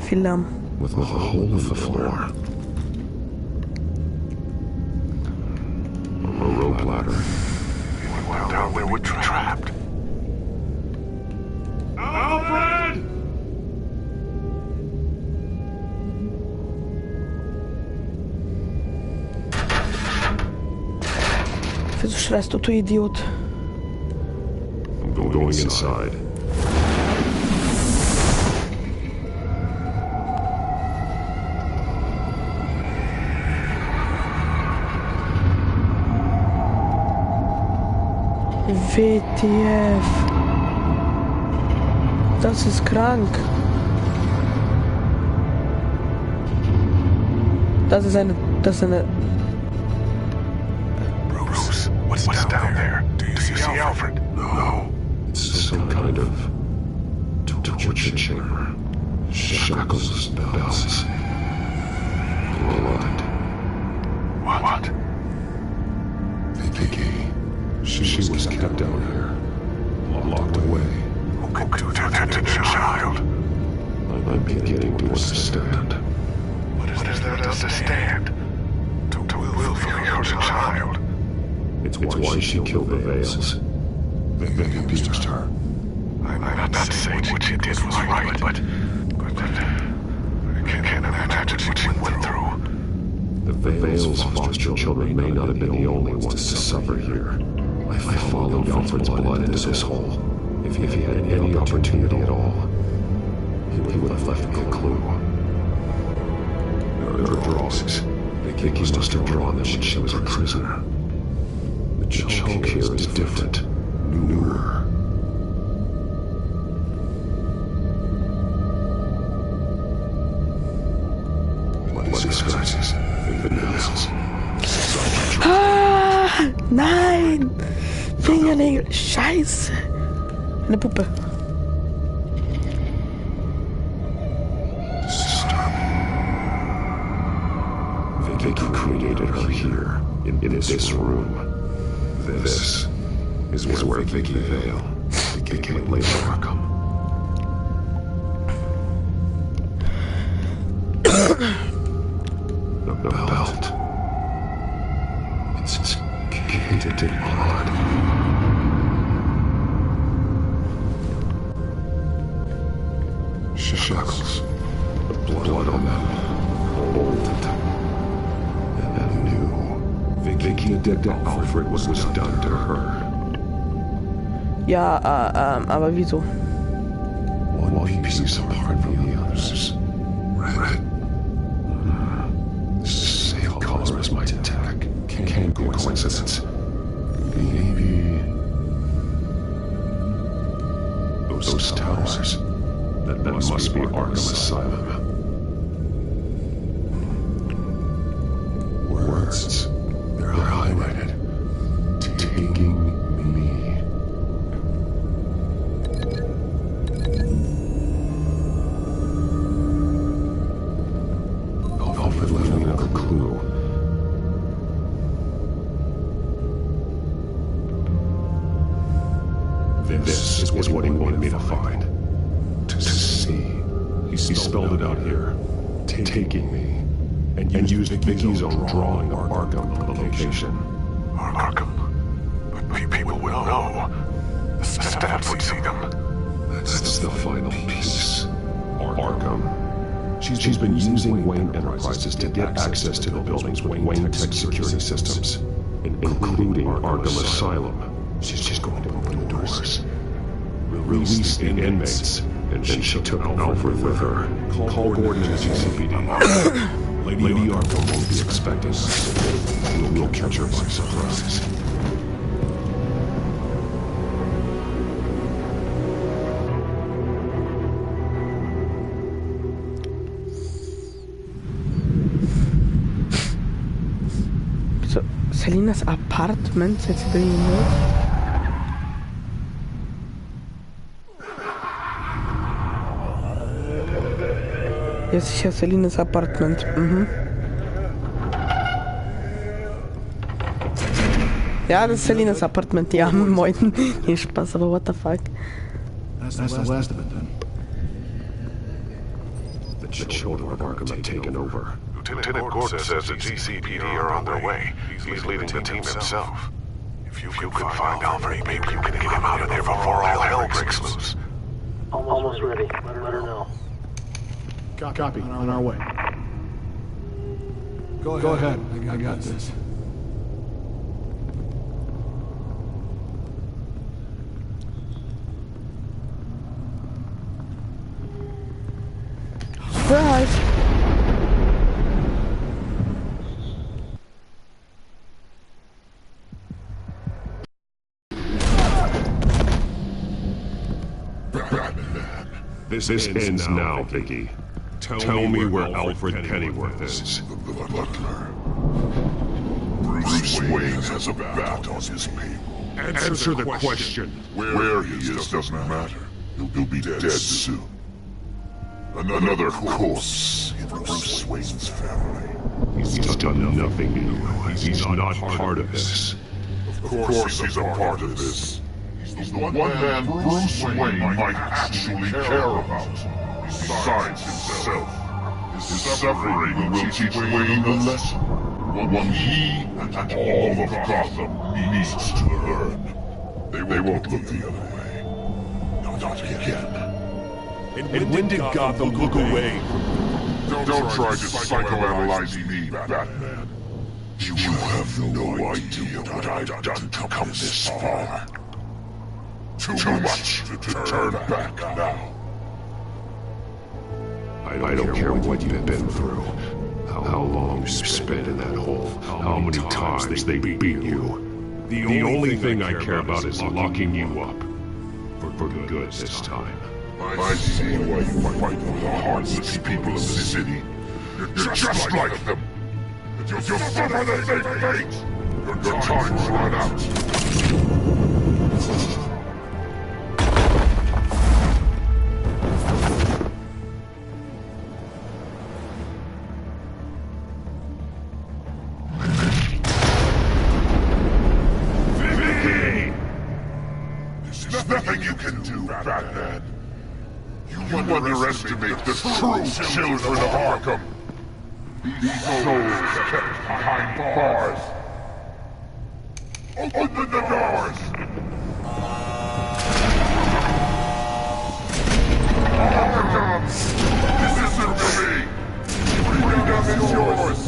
viel Lärm. With a hole in the floor. A rope ladder. We went down there, we're trapped. Alfred! Wieso schreist du Idiot? I'm going inside. WTF. Das ist krank. Das ist eine... Bruce, what's down there? Do you see Alfred? No. It's some kind of torture chamber. Shackles, bells, blood. What? Vicky. She was kept down here, locked away. Who could do that to their child? I'm beginning to understand. What is there to understand? To willfully hurt a child. It's why she killed the Vales. They abused her. I'm not saying what she did was right, but I can't imagine what she went through. The Vales' foster children may not have been the only ones to suffer here. I followed Alfred's blood into this hole. If he had any opportunity at all, he would have left me a clue. There are drawings. Vicky must have drawn them when she was a prisoner. The chalk here is different, newer. Bloody scratches, fingernails. Ah, nein! Fingernägel, scheiße! Eine Puppe. Vicky created her here, in this room. This is where Vicky Vale became Lady Arkham. The belt. It's painted in blood. Shackles. The blood on them. Old and new. Vicky did Alfred what was done to her. Ja, aber wieso? One piece apart from the others. Red. The same color as my attack. Can't be a coincidence. Maybe those towers. That must be Arkham Asylum. Words. They're highlighted. Taking me. Alfred left me another clue. This is what he wanted me to find. To see. He spelled it out here. Taking me. And used Vicky's own drawing of Arkham for the location. Arkham? But people will know. The staff would see them. That's the final piece. Arkham. She's been using Wayne Enterprises to get access to the building's Wayne Tech security systems, including Arkham Asylum. She's going to open the doors, release the inmates, and she took Alfred with her. Call Gordon and the GCPD. Lady Arkham won't be expecting us. We'll catch her by surprise. So, Selena's apartment, it's being moved. Jest hier Selena's apartment. Ja, das ist Selena's apartment. Ja, moin. Nee, Spaß, aber what the fuck? That's the last of it then. The children of Arkham have taken over. Lieutenant Gordon says the GCPD are on their way. He's leading the team himself. If you can find Alfred, maybe you can get him out of there before all hell breaks loose. Almost ready. Let her know. Copy. On our way. Go ahead. I got this. Surprise! This ends now, Vicky. Tell me where Alfred Pennyworth is. The butler. Bruce Wayne has a bat on his payroll. Answer the question. Where he is doesn't matter. He'll be dead soon. Another corpse in Bruce Wayne's family. He's done nothing to you. He's not part of this. Of course he's a part of this. He's the one man Bruce Wayne might actually care about. Besides himself. His suffering will teach Wayne a lesson. One he and all of Gotham needs to learn. They won't look the other way. Not again. And when did Gotham look away? Don't try to psychoanalyze me, Batman. You have no idea what I've done to come this far. Too much to turn back now. I don't care what you've been through, how long you spent in that hole, how many times they beat you. The only thing I care about is locking you up. For good this time. I see why you fight for the heartless people of the city. You're just like them. You'll suffer the same fate. Your time's run out. There's nothing you can do, Batman. You underestimate the true children of Arkham. These souls kept behind bars. Open the doors! Arkham! This isn't for me! Freedom is yours!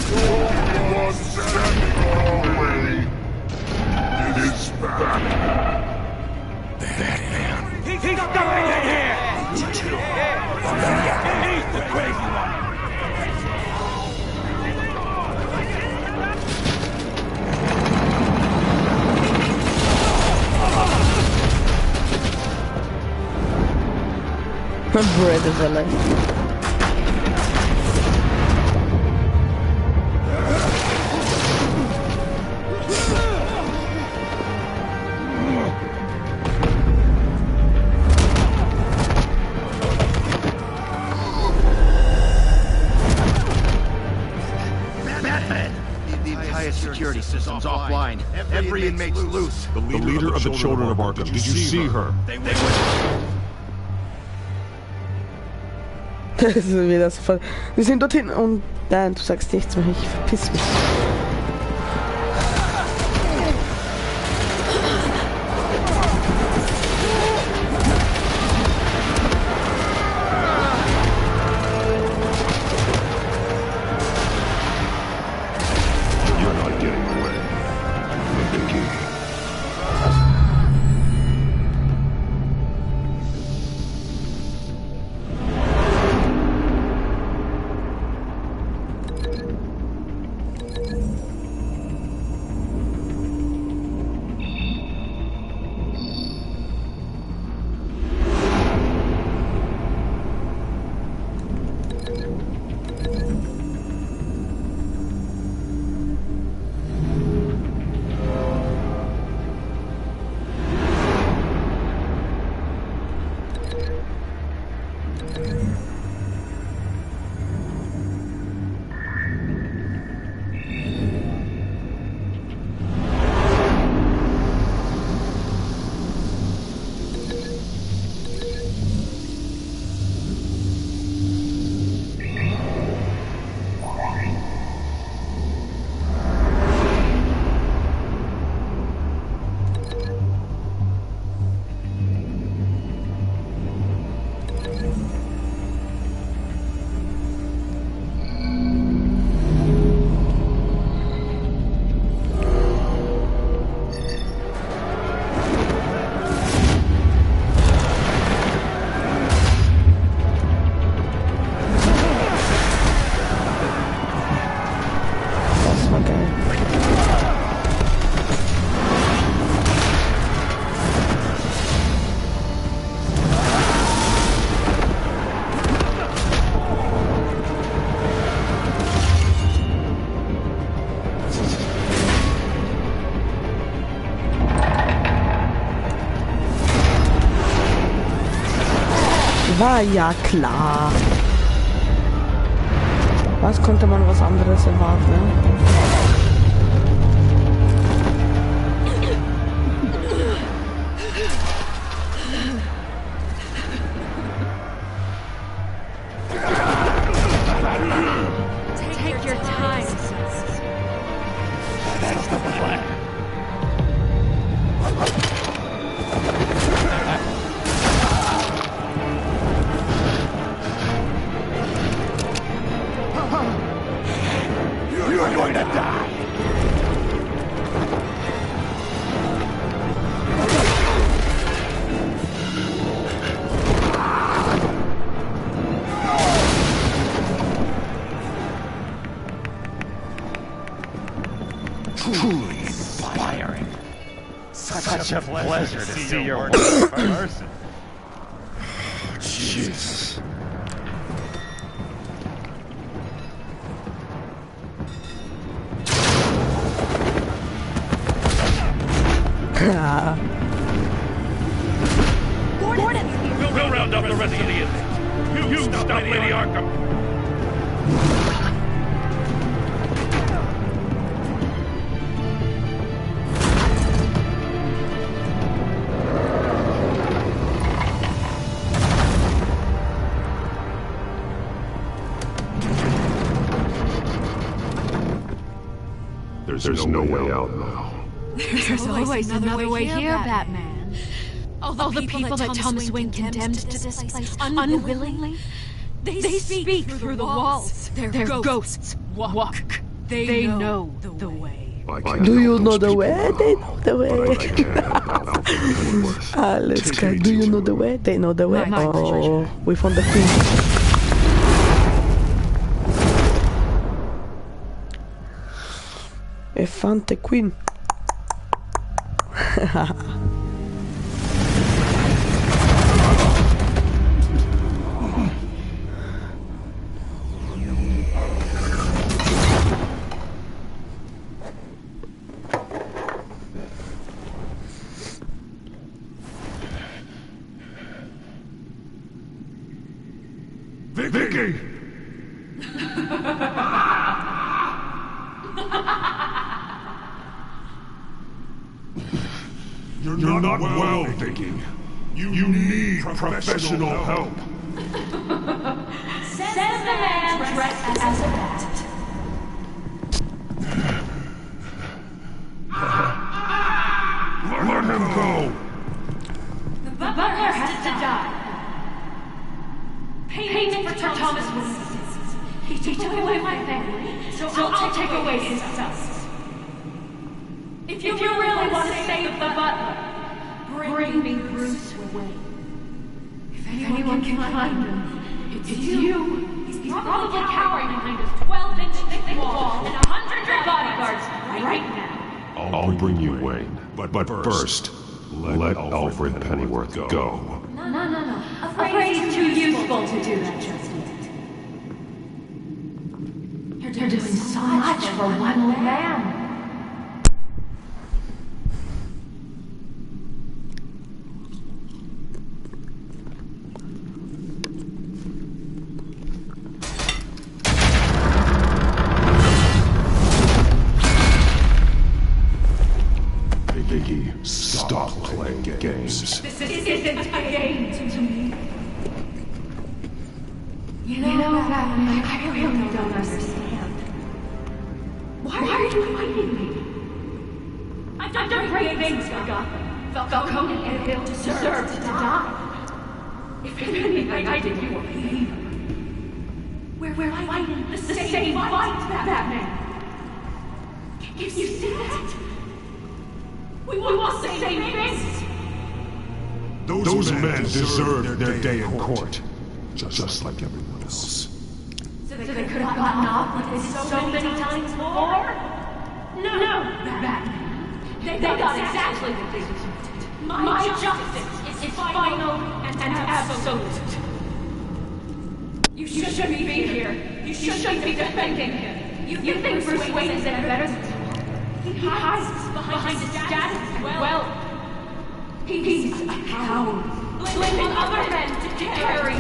You're the one standing in the way. It is Batman. He's going in here! He's the crazy one! Bread is alive. Security system's offline. Every inmate's loose. The leader of the Children of Arkham. Did you see her? Das ist wieder so voll. Wir sind dort hinten und nein, du sagst nichts mehr. Ich verpiss mich. War ja klar. Was konnte man was anderes erwarten, ne? Take your time. That's the plan. You're going to die. Truly inspiring. Such a pleasure to see your work in person. Jesus. We'll round up the rest of the inmates. You stop Lady Arkham. There's no way out now. There's always another way here, Batman. All the people that Thomas Wayne condemned to this place unwillingly, they speak through the walls. Their ghosts walk. They know the way. Do you know the way? They know the way. Let's go. Do you know the way? They know the way. Oh, we found the queen. I found the queen. Vicky! You're not well, Vicky. You need professional help. Says the man dressed as a bat. Let him go! The butler has to die. Payment for Thomas Wilson. He took away my family, so I'll take away his stuff. If you really want to save the butler, bring me Bruce Wayne. If anyone can find him, it's you. He's probably cowering behind a 12-inch thick wall and 100 bodyguards right now. I'll bring you Wayne. But first, let Alfred Pennyworth go. No. Afraid he's too useful to do that just yet. You're doing so much for one man. Vicky, stop playing games. This isn't a game to me. You know, Batman, I really don't understand. Why are you fighting me? I've done great things for Gotham. Falcone and Hill deserve to die. If anything I did, you were evil. We're fighting the same fight, Batman. Can you see that? We want the same things. Those men deserve their day in court. Just like everyone else. So they could have gotten off with this so many times more? No, Batman. They got exactly what they deserved. My justice is final and absolute. You shouldn't be here. You shouldn't be defending him. You think Bruce Wayne is any better than he hides behind his dad. Well, he's a coward. Blaming other men to carry.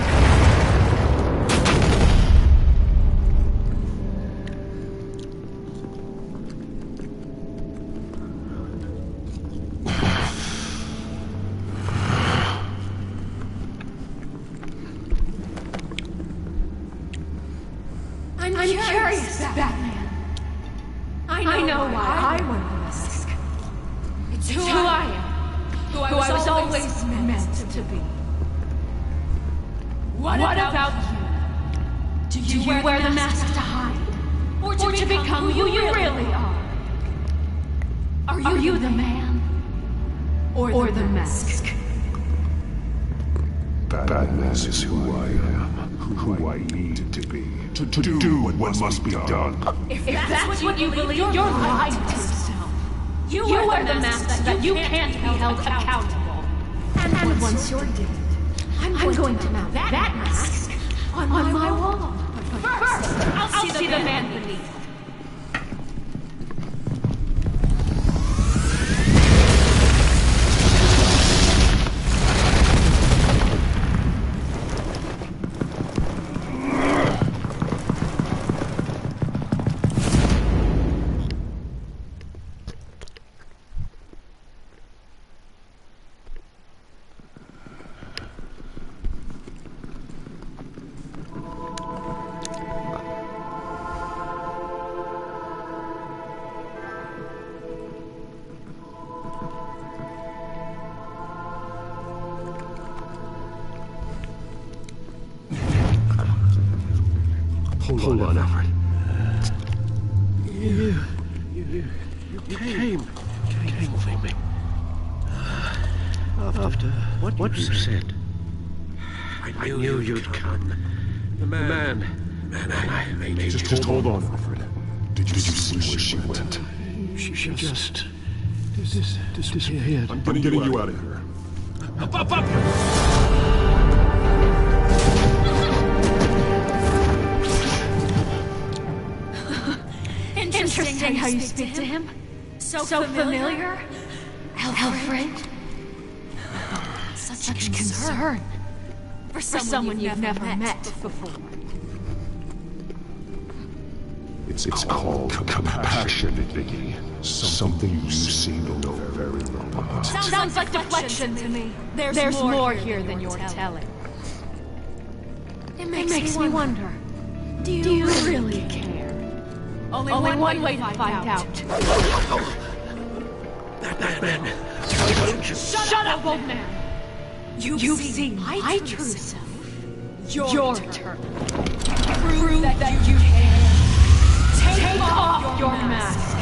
I'm curious, Batman. I know why I won the risk. It's who I am, who I was always meant to be. What about you? Do you wear the mask to hide? Or to become who you really are? Are you the man? Or the mask? Batman is who I am, who I need to be, to do what must be done. If that's what you believe, you're lying to yourself. You wear the mask that you can't be held accountable. And once you're dead, I'm going to mount that mask on my wall. But first, I'll see the man beneath. Hold on, Alfred. You came for me. After what you said, I knew you'd come. The man I made you. Just hold on, Alfred. Did you see where she went? She just disappeared. I'm getting you out of here. Up! Interesting how you speak to him. So familiar. Alfred? Such concern. For someone you've never met before. It's called compassion, Vicky. Something you seem to know very little about. Sounds like deflection to me. There's more here than you're telling. It makes me wonder. Do you really care? Only one way to find out. Batman! Shut up, old man! You've seen my true self. Your turn. Prove that you care. Take off your mask.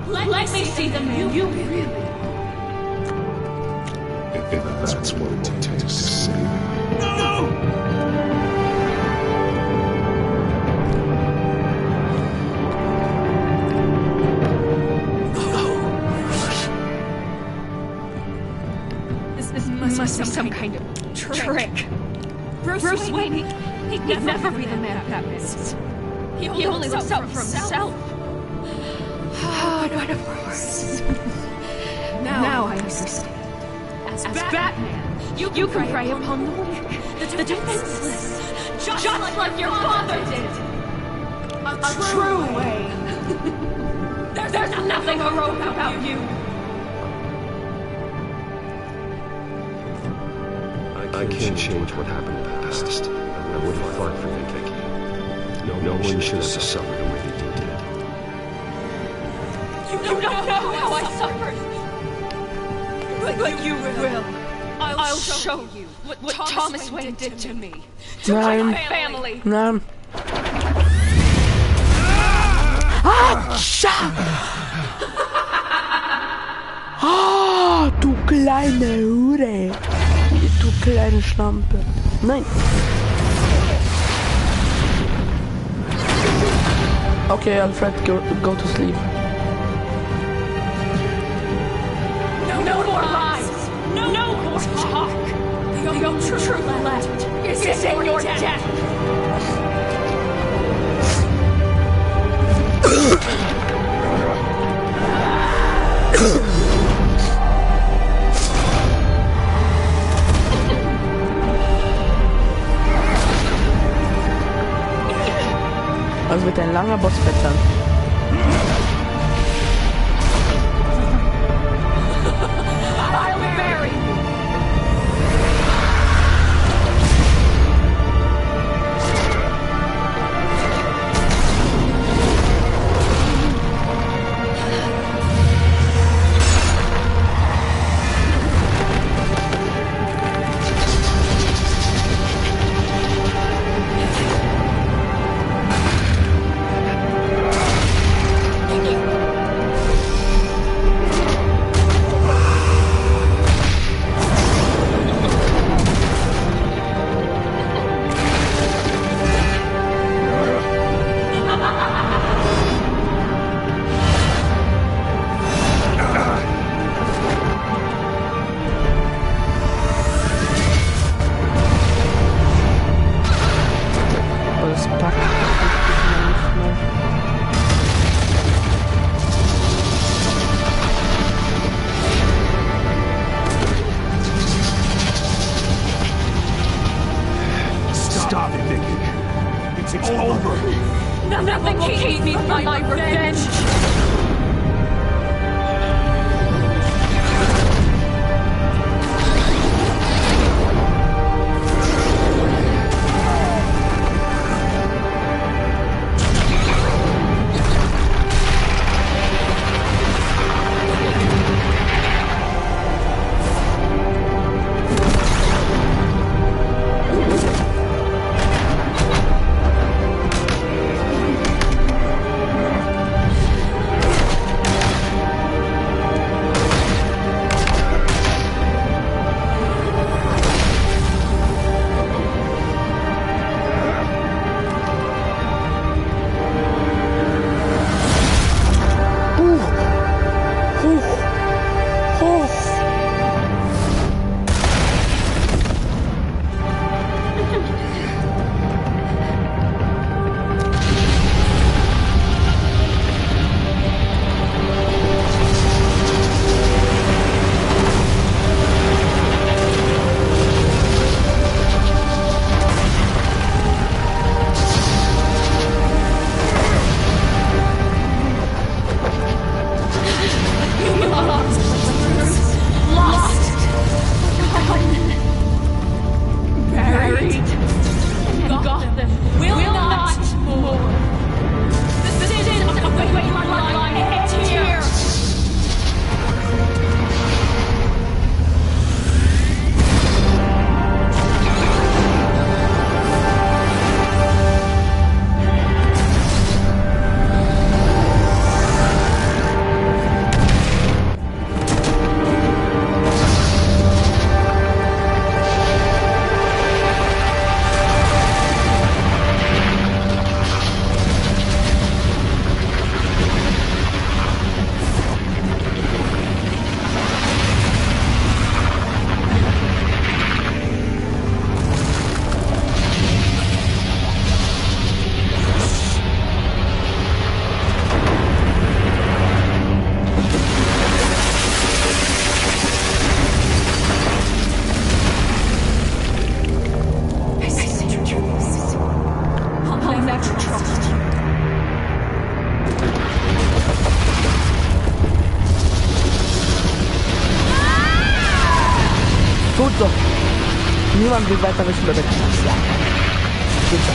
Let me see the man you really are. If that's what it takes to save me. No! This must be some kind of trick. Bruce Wayne, he'd never be the man Batman is. He only looks out for himself. But of course. Now I understand. As Batman, you can prey upon the weak, the defenseless, just like your father did. A true Wayne. There's nothing heroic about you. I can't change what happened in the past. I would have fought for Vicky. No one should have to suffer the way he did. You don't know how I suffered. But you will. I'll show you what Thomas Wayne did to me. To my family. Nein. Ah, du kleine Hure. Du kleine Schlampe. Nein. Okay, Alfred, go to sleep. No more lies. No more talk. The only truth left is in your death. Also wird ein langer Bossfight sein. I'll bury you. Stop it, Vicky. It's over. Nothing will keep me from my revenge. Gut so. Niemand will weiter wissen über den Knast. Gut so.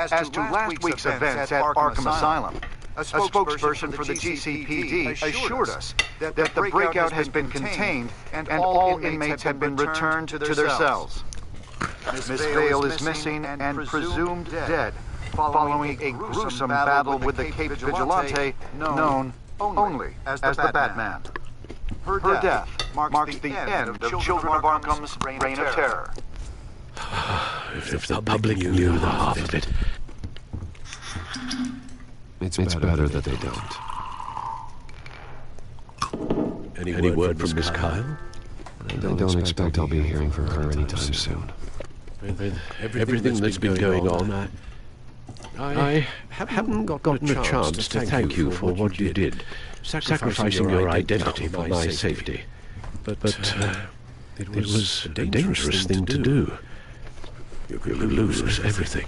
As to last week's events at Arkham Asylum, a spokesperson for the GCPD assured us that the breakout has been contained and all inmates have been returned to their cells. Miss Vale is missing and presumed dead following a gruesome battle with the Cape Vigilante known only as the Batman. Her death marks the end of Children of Arkham's reign of terror. If the public knew the half of it. It's better that they don't. Any word from Miss Kyle? I don't expect I'll be hearing from her anytime soon. With everything that's been going on, I haven't gotten a chance to thank you for what you did, sacrificing your identity for my safety. But it was a dangerous thing to do. You could lose everything.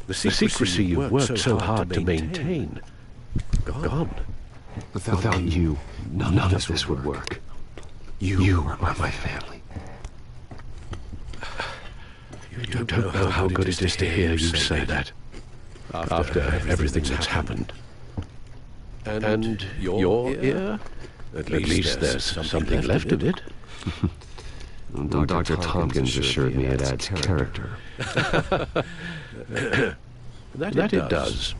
The secrecy you worked so hard to maintain. Gone. Without you, none of this would work. You are my family. You don't know how good it is to hear you say that. After everything that's happened. And your ear? At least there's something left of it. Dr. Tompkins assured me it adds character. That it does.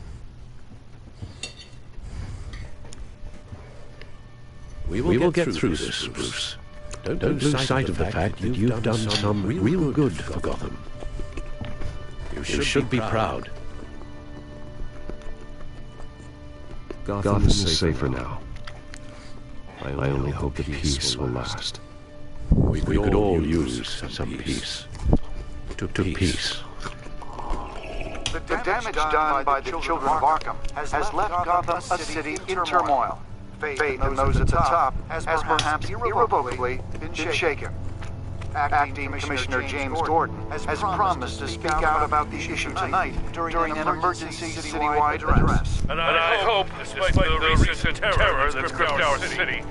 We will get through this, Bruce. Don't lose sight of the fact that you've done some real good for Gotham. You should be proud. Gotham is safer now. I only hope the peace will last. We could all use some peace. To peace. The damage done by the Children of Arkham has left Gotham a city in turmoil. Faith in those at the top has perhaps irrevocably been shaken. Acting Commissioner James Gordon has promised to speak out about the issue tonight during an emergency citywide address. And I hope, despite the recent terror that's gripped our city,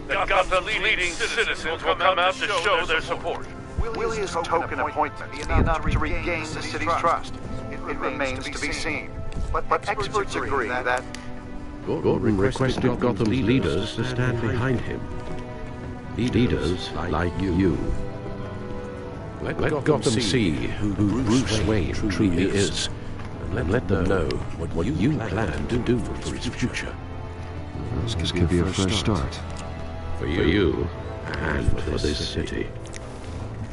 that Gotham's leading citizens will come out to show their support. Will his token appointment be enough to regain the city's trust? It remains to be seen. But experts agree that Gordon requested Gotham's leaders to stand behind him. Leaders like you. Let Gotham see who Bruce Wayne truly is, and let them know what you plan to do for its future. This could be a fresh start. For you, and for this city.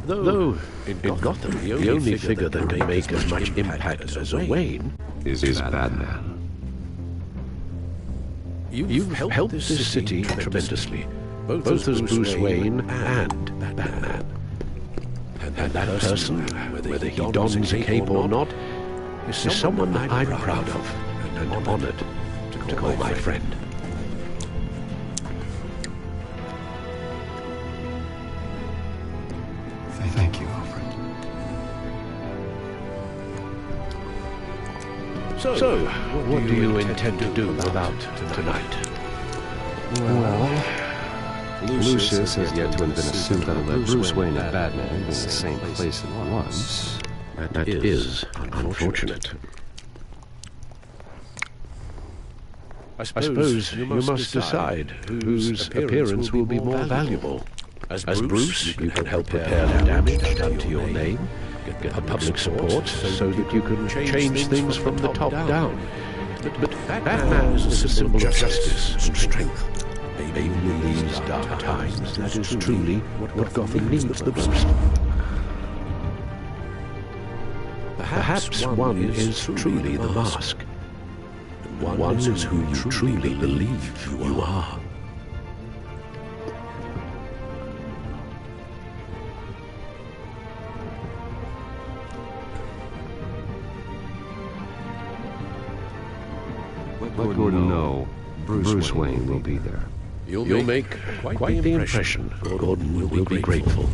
Though, in Gotham, the only figure that can make as much impact as a Wayne is Batman. You've helped this city tremendously, both as Bruce Wayne and Batman. And that person, whether he dons a cape or not, is someone I'm proud of and honored to call my friend. Thank you, Alfred. So, what do you intend to do about tonight? Well, Lucius has yet to invent a suit that'll let Bruce Wayne and Batman be in the same place at once. That is unfortunate. I suppose you must decide whose appearance will be more valuable. As Bruce, you can help repair the damage done to your name, get public support so that you can change things from the top down. But Batman is a symbol of justice and strength. Maybe in these dark times, that is truly what Gotham needs the most. Perhaps one is truly the mask. And one is who you truly believe you are. Let Gordon know Bruce Wayne will be there. You'll make quite the impression. Gordon will be grateful.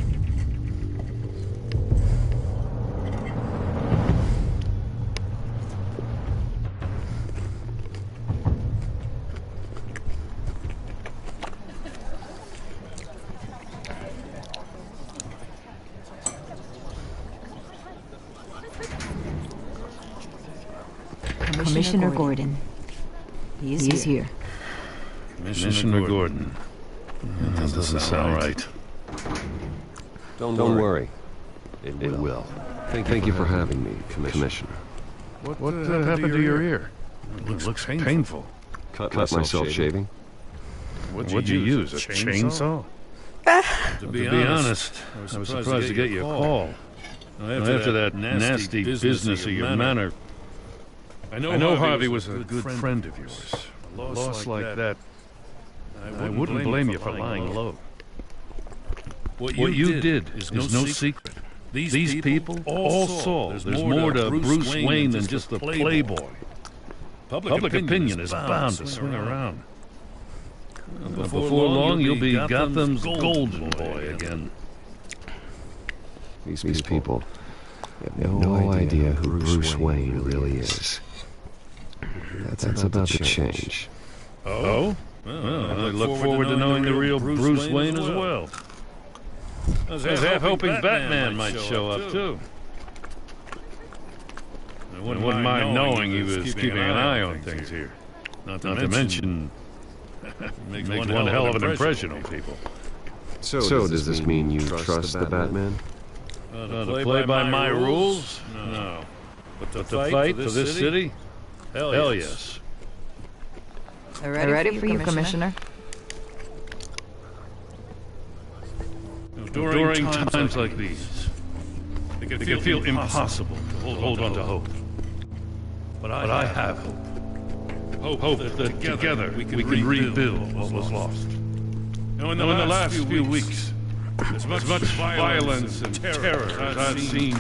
Commissioner Gordon. He is here. Commissioner Gordon. That doesn't sound right. Don't worry. It will. Thank you for having me, Commissioner. What happened to your ear? It looks painful. Cut myself shaving. What'd you use? A chainsaw? To be honest, I was surprised to get your call. After that nasty business of your manor, I know Harvey was a good friend of yours. A loss like that, I wouldn't blame you for lying low. What you did is no secret. These people all saw there's more to Bruce Wayne than just the playboy. Public opinion is bound to swing around. Before long, you'll be Gotham's golden boy again. These people have no idea who Bruce Wayne really is. That's about to change. Oh? Well, I look forward to knowing the real Bruce Wayne as well. I was half hoping Batman might show up, too. I wouldn't mind knowing he was keeping an eye on things here. Not to mention, makes one hell of an impression on people. So does this mean you trust the Batman? To play by my rules? No. But to fight for this city? Hell yes. Ready for you, Commissioner? During times like these, it can feel impossible to hold on to hope. But I have hope. Hope that together we can rebuild what was lost. Now in the last few weeks, as much violence and terror as I've seen,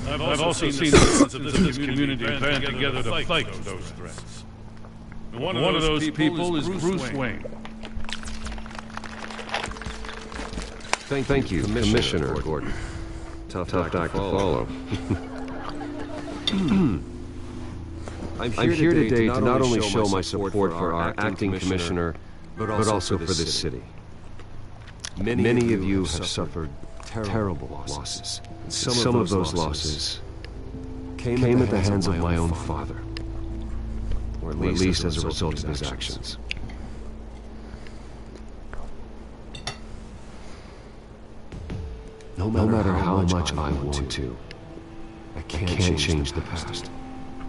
I've also seen the citizens of this community band together to fight those threats. And one of those people is Bruce Wayne. Thank you, Commissioner Gordon. Tough act to follow. I'm here today to not only show my support for our acting commissioner, but also for this city. Many of you have suffered terrible losses. Some of those losses came at the hands of my own father, or at least as a result of his actions. No matter how much I want to, I can't change the past.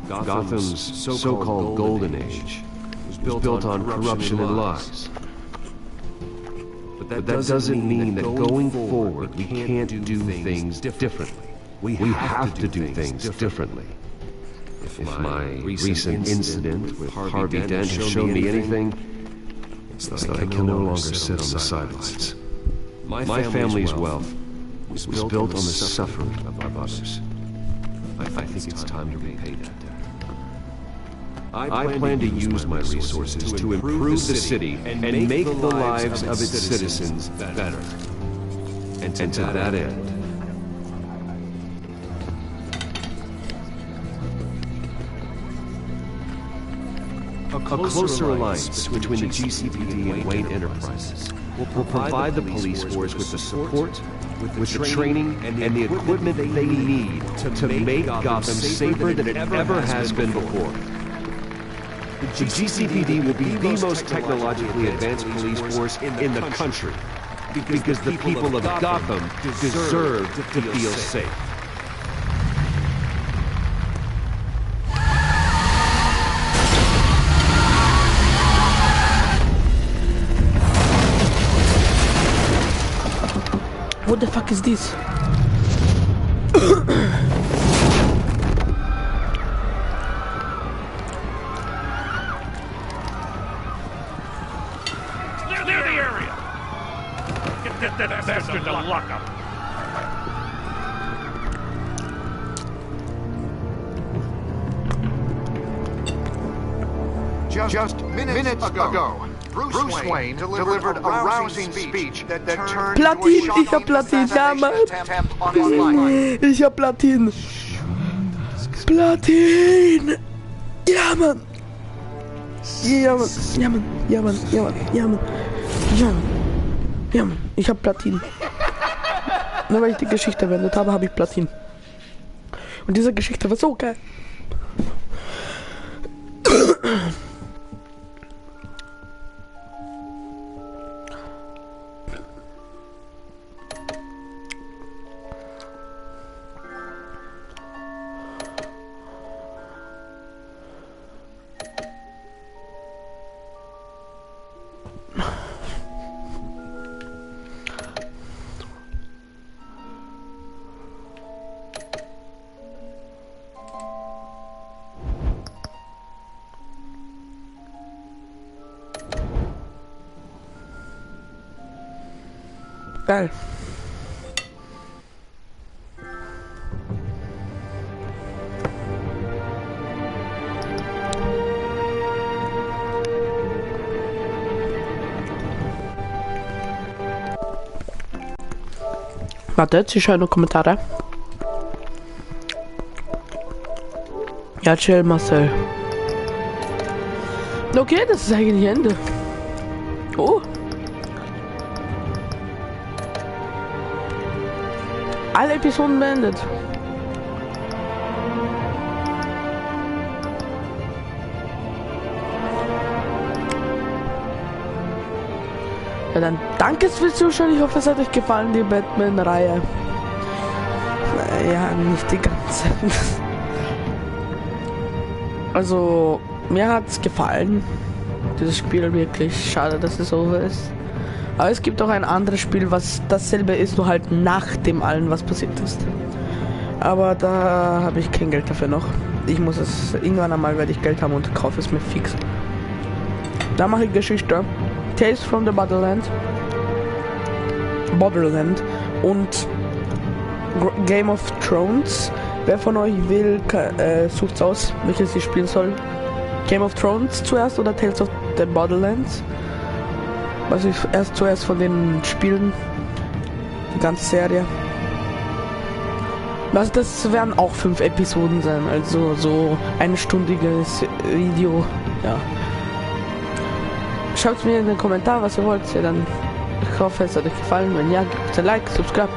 Gotham's so-called Golden Age was built on corruption and lies. But that doesn't mean that going forward we can't do things differently. We have to do things differently. If my recent incident with Harvey Dent has shown me anything, it's that I can no longer sit on the sidelines. My family's wealth was built on the suffering of others. I think it's time to repay that debt. I plan to use my resources to improve the city and make the lives of its citizens better. And to that end, a closer alliance between the GCPD and Wayne Enterprises will provide the police force with the support, with the training, and the equipment they need to make Gotham safer than it ever has been before. The GCPD will be the most technologically advanced police force in the country, because the people of Gotham deserve to feel safe. What the fuck is this? Clear the area! Get that bastard to lock up! Just minutes ago, Bruce Wayne delivered a rousing speech that turned Platin, ich hab Platin, ja Mann. Ich hab Platin. Platin. Ja Mann. Ja Mann, ja Mann, ja Mann, ja Mann, ja Mann. Ja Mann. Ja Mann, ich hab Platin. Nur weil ich die Geschichte beendet habe, habe ich Platin. Und diese Geschichte war so geil. Geil. Warte, ich schaue noch Kommentare. Ja, chill, Marcel. Okay, das ist eigentlich Ende. Oh. Alle Episoden beendet. Ja, dann danke fürs Zuschauen. Ich hoffe, es hat euch gefallen, die Batman-Reihe. Naja, nicht die ganze. Also, mir hat es gefallen. Dieses Spiel wirklich. Schade, dass es over ist. Aber es gibt auch ein anderes Spiel, was dasselbe ist, nur halt nach dem allen, was passiert ist. Aber da habe ich kein Geld dafür noch. Ich muss es irgendwann einmal, werde ich Geld haben und kaufe es mir fix. Da mache ich Geschichte. Tales from the Borderland und Game of Thrones. Wer von euch will, sucht's aus, welches ich spielen soll. Game of Thrones zuerst oder Tales of the Borderlands? Also ich zuerst von den Spielen, die ganze Serie. Also das werden auch 5 Episoden sein, also so einstündiges Video, ja. Schreibt mir in den Kommentaren, was ihr wollt, ja, dann ich hoffe, es hat euch gefallen. Wenn ja, gebt ein Like, Subscribe.